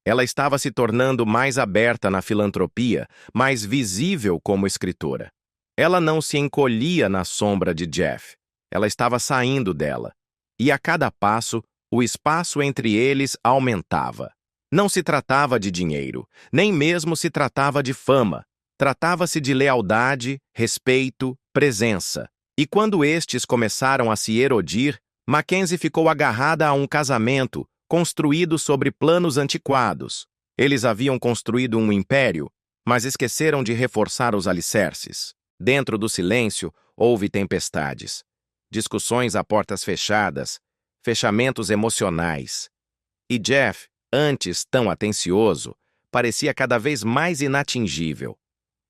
Ela estava se tornando mais aberta na filantropia, mais visível como escritora. Ela não se encolhia na sombra de Jeff. Ela estava saindo dela. E a cada passo, o espaço entre eles aumentava. Não se tratava de dinheiro, nem mesmo se tratava de fama. Tratava-se de lealdade, respeito, presença. E quando estes começaram a se erodir, Mackenzie ficou agarrada a um casamento construído sobre planos antiquados. Eles haviam construído um império, mas esqueceram de reforçar os alicerces. Dentro do silêncio, houve tempestades. Discussões a portas fechadas, fechamentos emocionais. E Jeff, antes tão atencioso, parecia cada vez mais inatingível.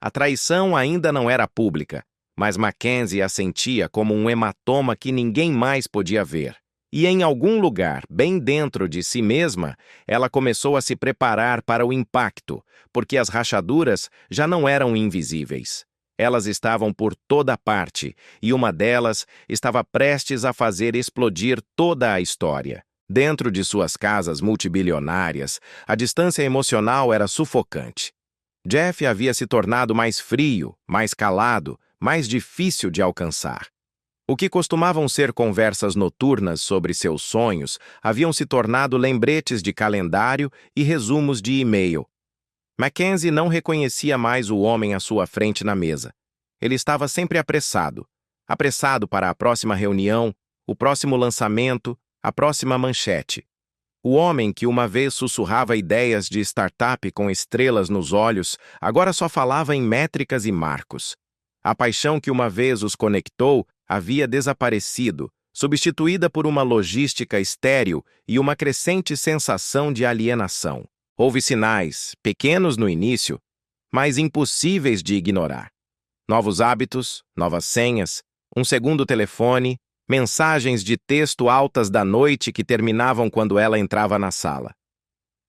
A traição ainda não era pública, mas Mackenzie a sentia como um hematoma que ninguém mais podia ver. E em algum lugar, bem dentro de si mesma, ela começou a se preparar para o impacto, porque as rachaduras já não eram invisíveis. Elas estavam por toda parte, e uma delas estava prestes a fazer explodir toda a história. Dentro de suas casas multibilionárias, a distância emocional era sufocante. Jeff havia se tornado mais frio, mais calado, mais difícil de alcançar. O que costumavam ser conversas noturnas sobre seus sonhos haviam se tornado lembretes de calendário e resumos de e-mail. Mackenzie não reconhecia mais o homem à sua frente na mesa. Ele estava sempre apressado. Apressado para a próxima reunião, o próximo lançamento, a próxima manchete. O homem que uma vez sussurrava ideias de startup com estrelas nos olhos, agora só falava em métricas e marcos. A paixão que uma vez os conectou havia desaparecido, substituída por uma logística estéril e uma crescente sensação de alienação. Houve sinais, pequenos no início, mas impossíveis de ignorar. Novos hábitos, novas senhas, um segundo telefone, mensagens de texto altas da noite que terminavam quando ela entrava na sala.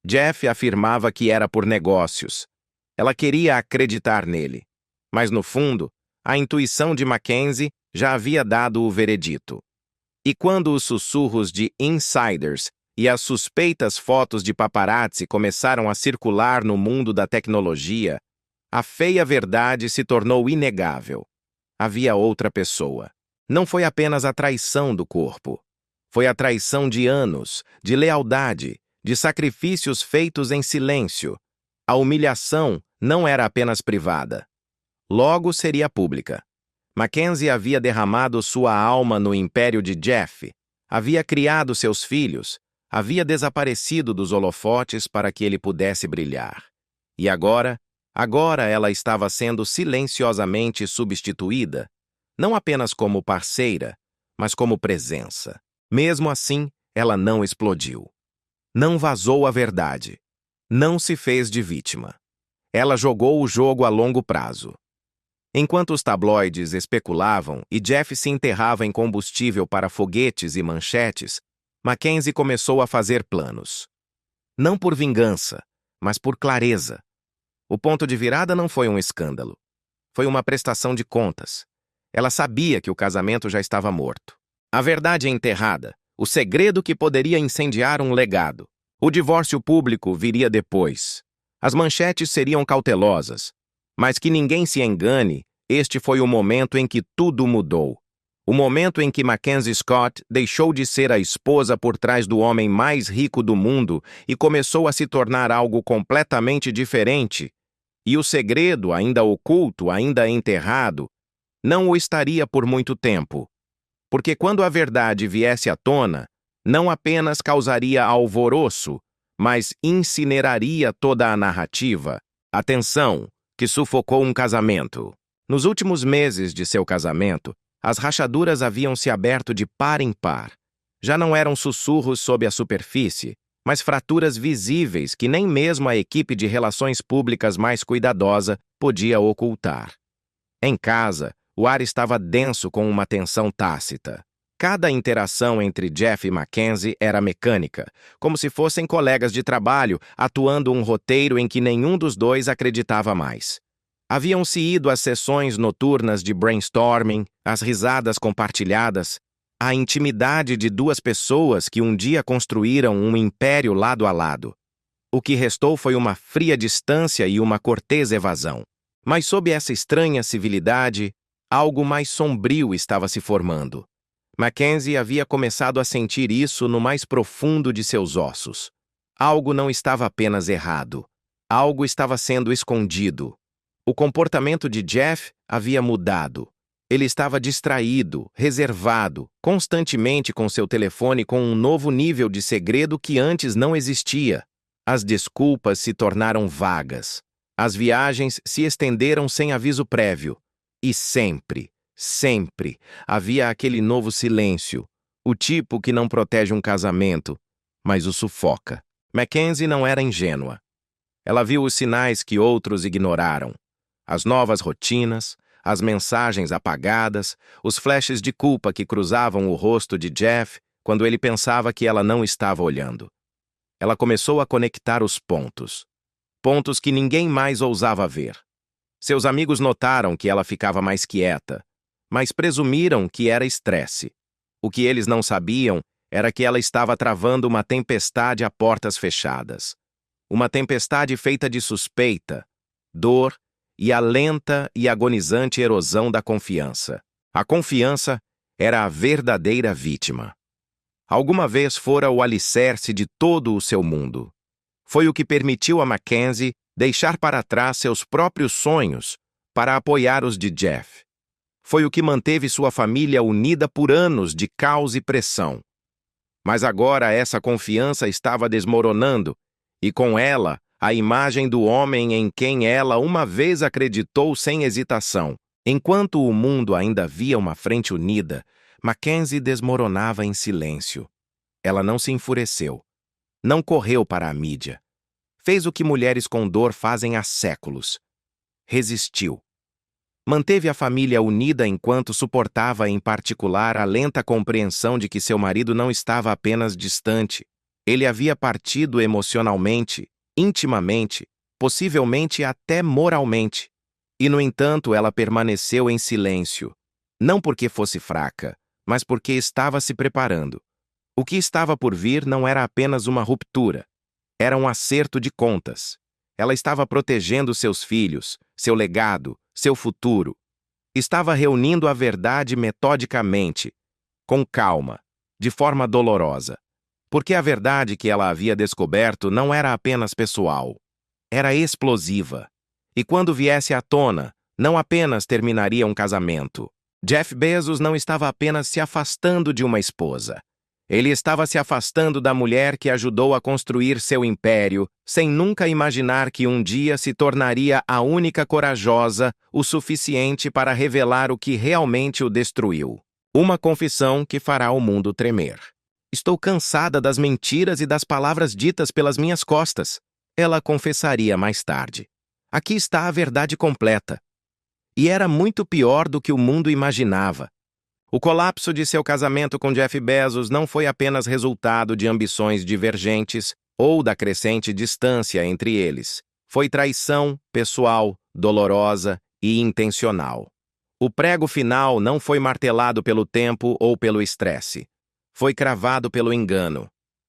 Jeff afirmava que era por negócios. Ela queria acreditar nele. Mas, no fundo, a intuição de Mackenzie já havia dado o veredito. E quando os sussurros de insiders e as suspeitas fotos de paparazzi começaram a circular no mundo da tecnologia, a feia verdade se tornou inegável. Havia outra pessoa. Não foi apenas a traição do corpo. Foi a traição de anos, de lealdade, de sacrifícios feitos em silêncio. A humilhação não era apenas privada. Logo seria pública. Mackenzie havia derramado sua alma no império de Jeff, havia criado seus filhos, havia desaparecido dos holofotes para que ele pudesse brilhar. E agora ela estava sendo silenciosamente substituída, não apenas como parceira, mas como presença. Mesmo assim, ela não explodiu. Não vazou a verdade. Não se fez de vítima. Ela jogou o jogo a longo prazo. Enquanto os tabloides especulavam e Jeff se enterrava em combustível para foguetes e manchetes, Mackenzie começou a fazer planos. Não por vingança, mas por clareza. O ponto de virada não foi um escândalo. Foi uma prestação de contas. Ela sabia que o casamento já estava morto. A verdade enterrada, o segredo que poderia incendiar um legado. O divórcio público viria depois. As manchetes seriam cautelosas. Mas que ninguém se engane, este foi o momento em que tudo mudou. O momento em que Mackenzie Scott deixou de ser a esposa por trás do homem mais rico do mundo e começou a se tornar algo completamente diferente. E o segredo, ainda oculto, ainda enterrado, não o estaria por muito tempo. Porque quando a verdade viesse à tona, não apenas causaria alvoroço, mas incineraria toda a narrativa, a tensão que sufocou um casamento. Nos últimos meses de seu casamento, as rachaduras haviam se aberto de par em par. Já não eram sussurros sob a superfície, mas fraturas visíveis que nem mesmo a equipe de relações públicas mais cuidadosa podia ocultar. Em casa, o ar estava denso com uma tensão tácita. Cada interação entre Jeff e Mackenzie era mecânica, como se fossem colegas de trabalho atuando um roteiro em que nenhum dos dois acreditava mais. Haviam-se ido às sessões noturnas de brainstorming, às risadas compartilhadas, à intimidade de duas pessoas que um dia construíram um império lado a lado. O que restou foi uma fria distância e uma cortês evasão. Mas sob essa estranha civilidade, algo mais sombrio estava se formando. Mackenzie havia começado a sentir isso no mais profundo de seus ossos. Algo não estava apenas errado. Algo estava sendo escondido. O comportamento de Jeff havia mudado. Ele estava distraído, reservado, constantemente com seu telefone com um novo nível de segredo que antes não existia. As desculpas se tornaram vagas. As viagens se estenderam sem aviso prévio. E sempre, sempre, havia aquele novo silêncio, o tipo que não protege um casamento, mas o sufoca. Mackenzie não era ingênua. Ela viu os sinais que outros ignoraram. As novas rotinas, as mensagens apagadas, os flashes de culpa que cruzavam o rosto de Jeff quando ele pensava que ela não estava olhando. Ela começou a conectar os pontos. Pontos que ninguém mais ousava ver. Seus amigos notaram que ela ficava mais quieta, mas presumiram que era estresse. O que eles não sabiam era que ela estava travando uma tempestade a portas fechadas. Uma tempestade feita de suspeita, dor e a lenta e agonizante erosão da confiança. A confiança era a verdadeira vítima. Alguma vez fora o alicerce de todo o seu mundo. Foi o que permitiu a Mackenzie deixar para trás seus próprios sonhos para apoiar os de Jeff. Foi o que manteve sua família unida por anos de caos e pressão. Mas agora essa confiança estava desmoronando, e com ela, a imagem do homem em quem ela uma vez acreditou sem hesitação. Enquanto o mundo ainda via uma frente unida, Mackenzie desmoronava em silêncio. Ela não se enfureceu. Não correu para a mídia. Fez o que mulheres com dor fazem há séculos. Resistiu. Manteve a família unida enquanto suportava em particular a lenta compreensão de que seu marido não estava apenas distante. Ele havia partido emocionalmente, intimamente, possivelmente até moralmente. E, no entanto, ela permaneceu em silêncio. Não porque fosse fraca, mas porque estava se preparando. O que estava por vir não era apenas uma ruptura. Era um acerto de contas. Ela estava protegendo seus filhos, seu legado, seu futuro. Estava reunindo a verdade metodicamente, com calma, de forma dolorosa. Porque a verdade que ela havia descoberto não era apenas pessoal. Era explosiva. E quando viesse à tona, não apenas terminaria um casamento. Jeff Bezos não estava apenas se afastando de uma esposa. Ele estava se afastando da mulher que ajudou a construir seu império, sem nunca imaginar que um dia se tornaria a única corajosa o suficiente para revelar o que realmente o destruiu. Uma confissão que fará o mundo tremer. Estou cansada das mentiras e das palavras ditas pelas minhas costas. Ela confessaria mais tarde. Aqui está a verdade completa. E era muito pior do que o mundo imaginava. O colapso de seu casamento com Jeff Bezos não foi apenas resultado de ambições divergentes ou da crescente distância entre eles. Foi traição pessoal, dolorosa e intencional. O prego final não foi martelado pelo tempo ou pelo estresse. Foi cravado pelo engano.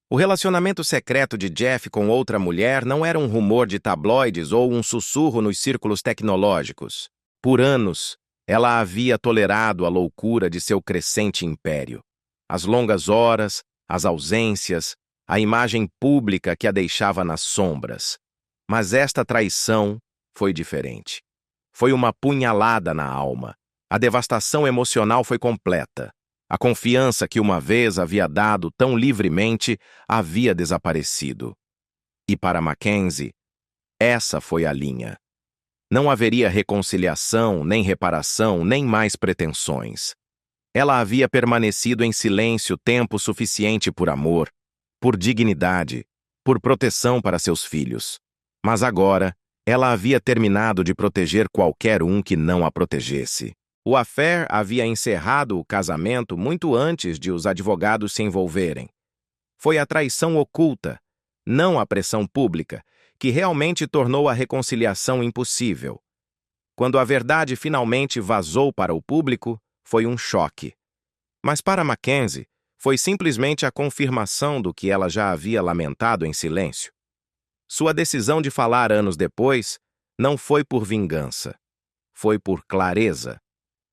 O relacionamento secreto de Jeff com outra mulher não era um rumor de tabloides ou um sussurro nos círculos tecnológicos. Por anos, ela havia tolerado a loucura de seu crescente império. As longas horas, as ausências, a imagem pública que a deixava nas sombras. Mas esta traição foi diferente. Foi uma punhalada na alma. A devastação emocional foi completa. A confiança que uma vez havia dado tão livremente havia desaparecido. E para Mackenzie, essa foi a linha. Não haveria reconciliação, nem reparação, nem mais pretensões. Ela havia permanecido em silêncio tempo suficiente por amor, por dignidade, por proteção para seus filhos. Mas agora, ela havia terminado de proteger qualquer um que não a protegesse. O affair havia encerrado o casamento muito antes de os advogados se envolverem. Foi a traição oculta, não a pressão pública, que realmente tornou a reconciliação impossível. Quando a verdade finalmente vazou para o público, foi um choque. Mas para Mackenzie, foi simplesmente a confirmação do que ela já havia lamentado em silêncio. Sua decisão de falar anos depois não foi por vingança, foi por clareza.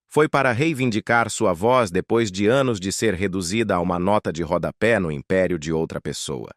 Foi para reivindicar sua voz depois de anos de ser reduzida a uma nota de rodapé no império de outra pessoa.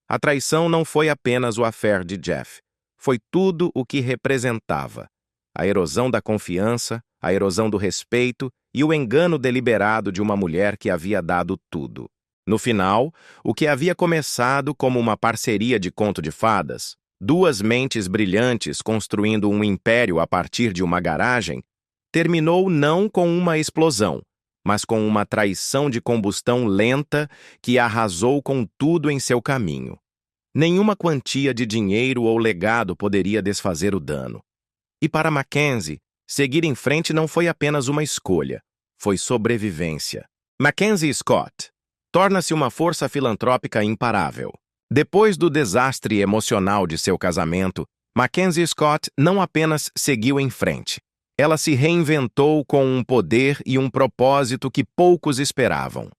A traição não foi apenas o affair de Jeff. Foi tudo o que representava. A erosão da confiança, a erosão do respeito e o engano deliberado de uma mulher que havia dado tudo. No final, o que havia começado como uma parceria de conto de fadas, duas mentes brilhantes construindo um império a partir de uma garagem, terminou não com uma explosão, mas com uma traição de combustão lenta que arrasou com tudo em seu caminho. Nenhuma quantia de dinheiro ou legado poderia desfazer o dano. E para Mackenzie, seguir em frente não foi apenas uma escolha, foi sobrevivência. Mackenzie Scott torna-se uma força filantrópica imparável. Depois do desastre emocional de seu casamento, Mackenzie Scott não apenas seguiu em frente. Ela se reinventou com um poder e um propósito que poucos esperavam.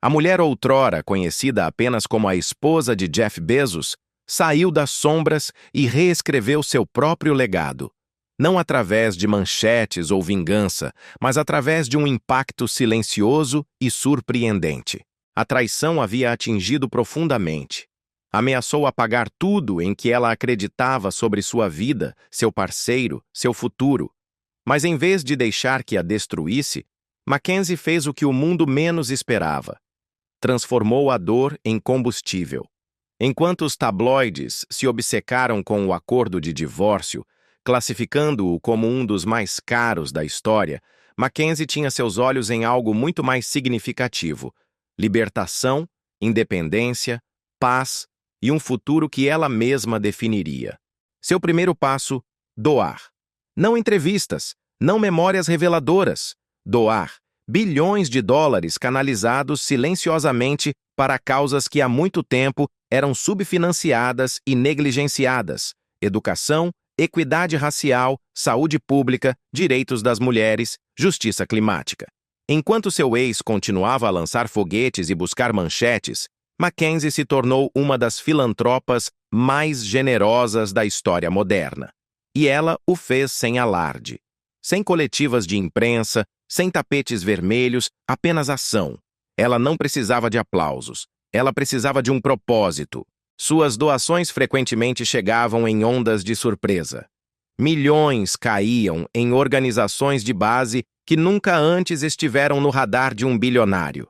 A mulher outrora conhecida apenas como a esposa de Jeff Bezos saiu das sombras e reescreveu seu próprio legado. Não através de manchetes ou vingança, mas através de um impacto silencioso e surpreendente. A traição havia atingido profundamente. Ameaçou apagar tudo em que ela acreditava sobre sua vida, seu parceiro, seu futuro. Mas em vez de deixar que a destruísse, Mackenzie fez o que o mundo menos esperava. Transformou a dor em combustível. Enquanto os tabloides se obcecaram com o acordo de divórcio, classificando-o como um dos mais caros da história, Mackenzie tinha seus olhos em algo muito mais significativo: libertação, independência, paz e um futuro que ela mesma definiria. Seu primeiro passo: doar. Não entrevistas, não memórias reveladoras. Doar bilhões de dólares canalizados silenciosamente para causas que há muito tempo eram subfinanciadas e negligenciadas: educação, equidade racial, saúde pública, direitos das mulheres, justiça climática. Enquanto seu ex continuava a lançar foguetes e buscar manchetes, Mackenzie se tornou uma das filantropas mais generosas da história moderna. E ela o fez sem alarde. Sem coletivas de imprensa, sem tapetes vermelhos, apenas ação. Ela não precisava de aplausos. Ela precisava de um propósito. Suas doações frequentemente chegavam em ondas de surpresa. Milhões caíam em organizações de base que nunca antes estiveram no radar de um bilionário.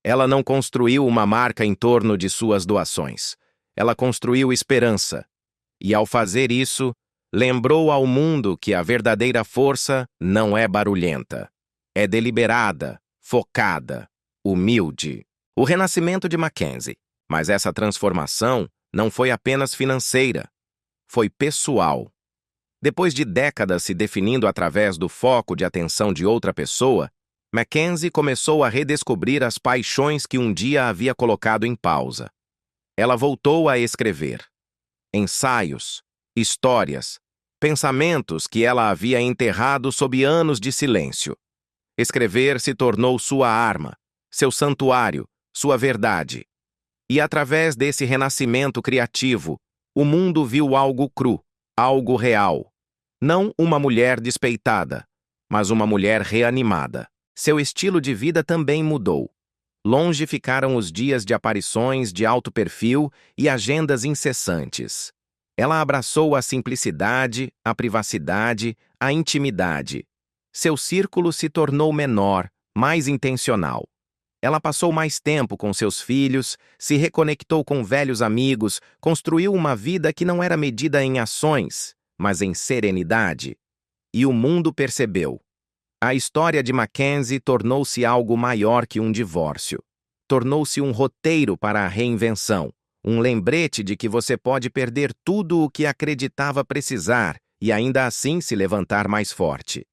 Ela não construiu uma marca em torno de suas doações. Ela construiu esperança. E ao fazer isso, lembrou ao mundo que a verdadeira força não é barulhenta. É deliberada, focada, humilde. O renascimento de Mackenzie. Mas essa transformação não foi apenas financeira. Foi pessoal. Depois de décadas se definindo através do foco de atenção de outra pessoa, Mackenzie começou a redescobrir as paixões que um dia havia colocado em pausa. Ela voltou a escrever. Ensaios, histórias, pensamentos que ela havia enterrado sob anos de silêncio. Escrever se tornou sua arma, seu santuário, sua verdade. E através desse renascimento criativo, o mundo viu algo cru, algo real. Não uma mulher despeitada, mas uma mulher reanimada. Seu estilo de vida também mudou. Longe ficaram os dias de aparições de alto perfil e agendas incessantes. Ela abraçou a simplicidade, a privacidade, a intimidade. Seu círculo se tornou menor, mais intencional. Ela passou mais tempo com seus filhos, se reconectou com velhos amigos, construiu uma vida que não era medida em ações, mas em serenidade. E o mundo percebeu. A história de Mackenzie tornou-se algo maior que um divórcio. Tornou-se um roteiro para a reinvenção, um lembrete de que você pode perder tudo o que acreditava precisar e ainda assim se levantar mais forte.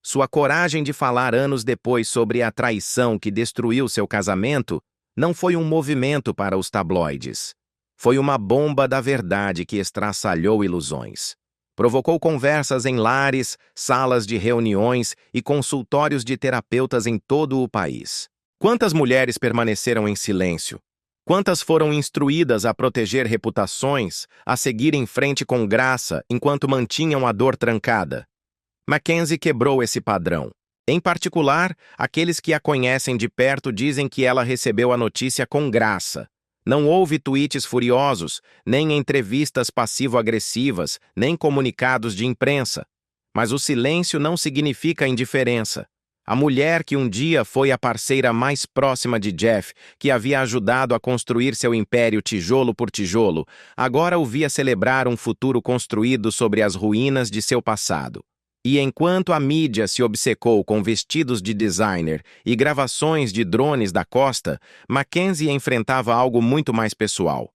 Sua coragem de falar anos depois sobre a traição que destruiu seu casamento não foi um movimento para os tabloides. Foi uma bomba da verdade que estraçalhou ilusões. Provocou conversas em lares, salas de reuniões e consultórios de terapeutas em todo o país. Quantas mulheres permaneceram em silêncio? Quantas foram instruídas a proteger reputações, a seguir em frente com graça enquanto mantinham a dor trancada? Mackenzie quebrou esse padrão. Em particular, aqueles que a conhecem de perto dizem que ela recebeu a notícia com graça. Não houve tweets furiosos, nem entrevistas passivo-agressivas, nem comunicados de imprensa. Mas o silêncio não significa indiferença. A mulher que um dia foi a parceira mais próxima de Jeff, que havia ajudado a construir seu império tijolo por tijolo, agora o via celebrar um futuro construído sobre as ruínas de seu passado. E enquanto a mídia se obcecou com vestidos de designer e gravações de drones da costa, Mackenzie enfrentava algo muito mais pessoal.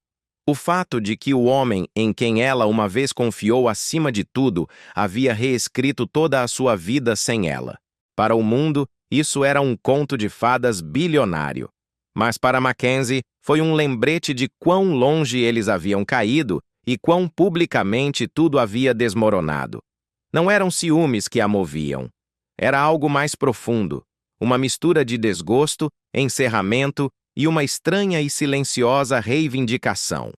O fato de que o homem em quem ela uma vez confiou acima de tudo havia reescrito toda a sua vida sem ela. Para o mundo, isso era um conto de fadas bilionário. Mas para Mackenzie, foi um lembrete de quão longe eles haviam caído e quão publicamente tudo havia desmoronado. Não eram ciúmes que a moviam. Era algo mais profundo, uma mistura de desgosto, encerramento e uma estranha e silenciosa reivindicação.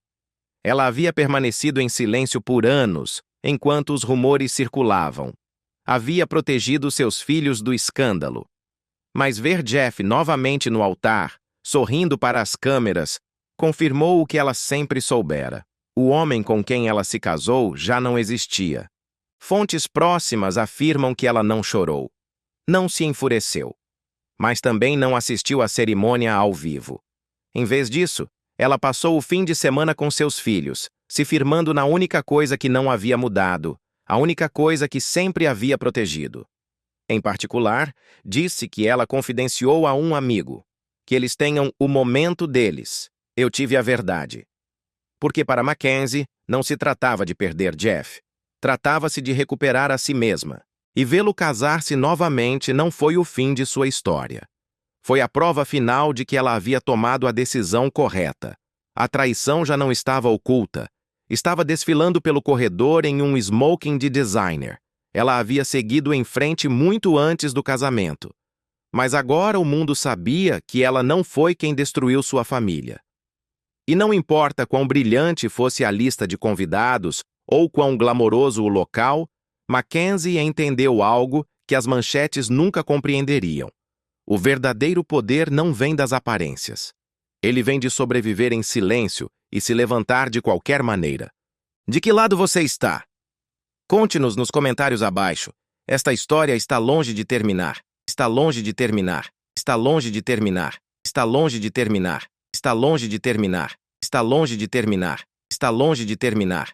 Ela havia permanecido em silêncio por anos, enquanto os rumores circulavam. Havia protegido seus filhos do escândalo. Mas ver Jeff novamente no altar, sorrindo para as câmeras, confirmou o que ela sempre soubera. O homem com quem ela se casou já não existia. Fontes próximas afirmam que ela não chorou. Não se enfureceu. Mas também não assistiu à cerimônia ao vivo. Em vez disso, ela passou o fim de semana com seus filhos, se firmando na única coisa que não havia mudado, a única coisa que sempre havia protegido. Em particular, disse que ela confidenciou a um amigo, que eles tenham o momento deles. Eu tive a verdade. Porque para Mackenzie, não se tratava de perder Jeff. Tratava-se de recuperar a si mesma, e vê-lo casar-se novamente não foi o fim de sua história. Foi a prova final de que ela havia tomado a decisão correta. A traição já não estava oculta. Estava desfilando pelo corredor em um smoking de designer. Ela havia seguido em frente muito antes do casamento. Mas agora o mundo sabia que ela não foi quem destruiu sua família. E não importa quão brilhante fosse a lista de convidados, ou quão glamouroso o local, Mackenzie entendeu algo que as manchetes nunca compreenderiam. O verdadeiro poder não vem das aparências. Ele vem de sobreviver em silêncio e se levantar de qualquer maneira. De que lado você está? Conte-nos nos comentários abaixo. Esta história está longe de terminar. Está longe de terminar. Está longe de terminar. Está longe de terminar. Está longe de terminar. Está longe de terminar. Está longe de terminar.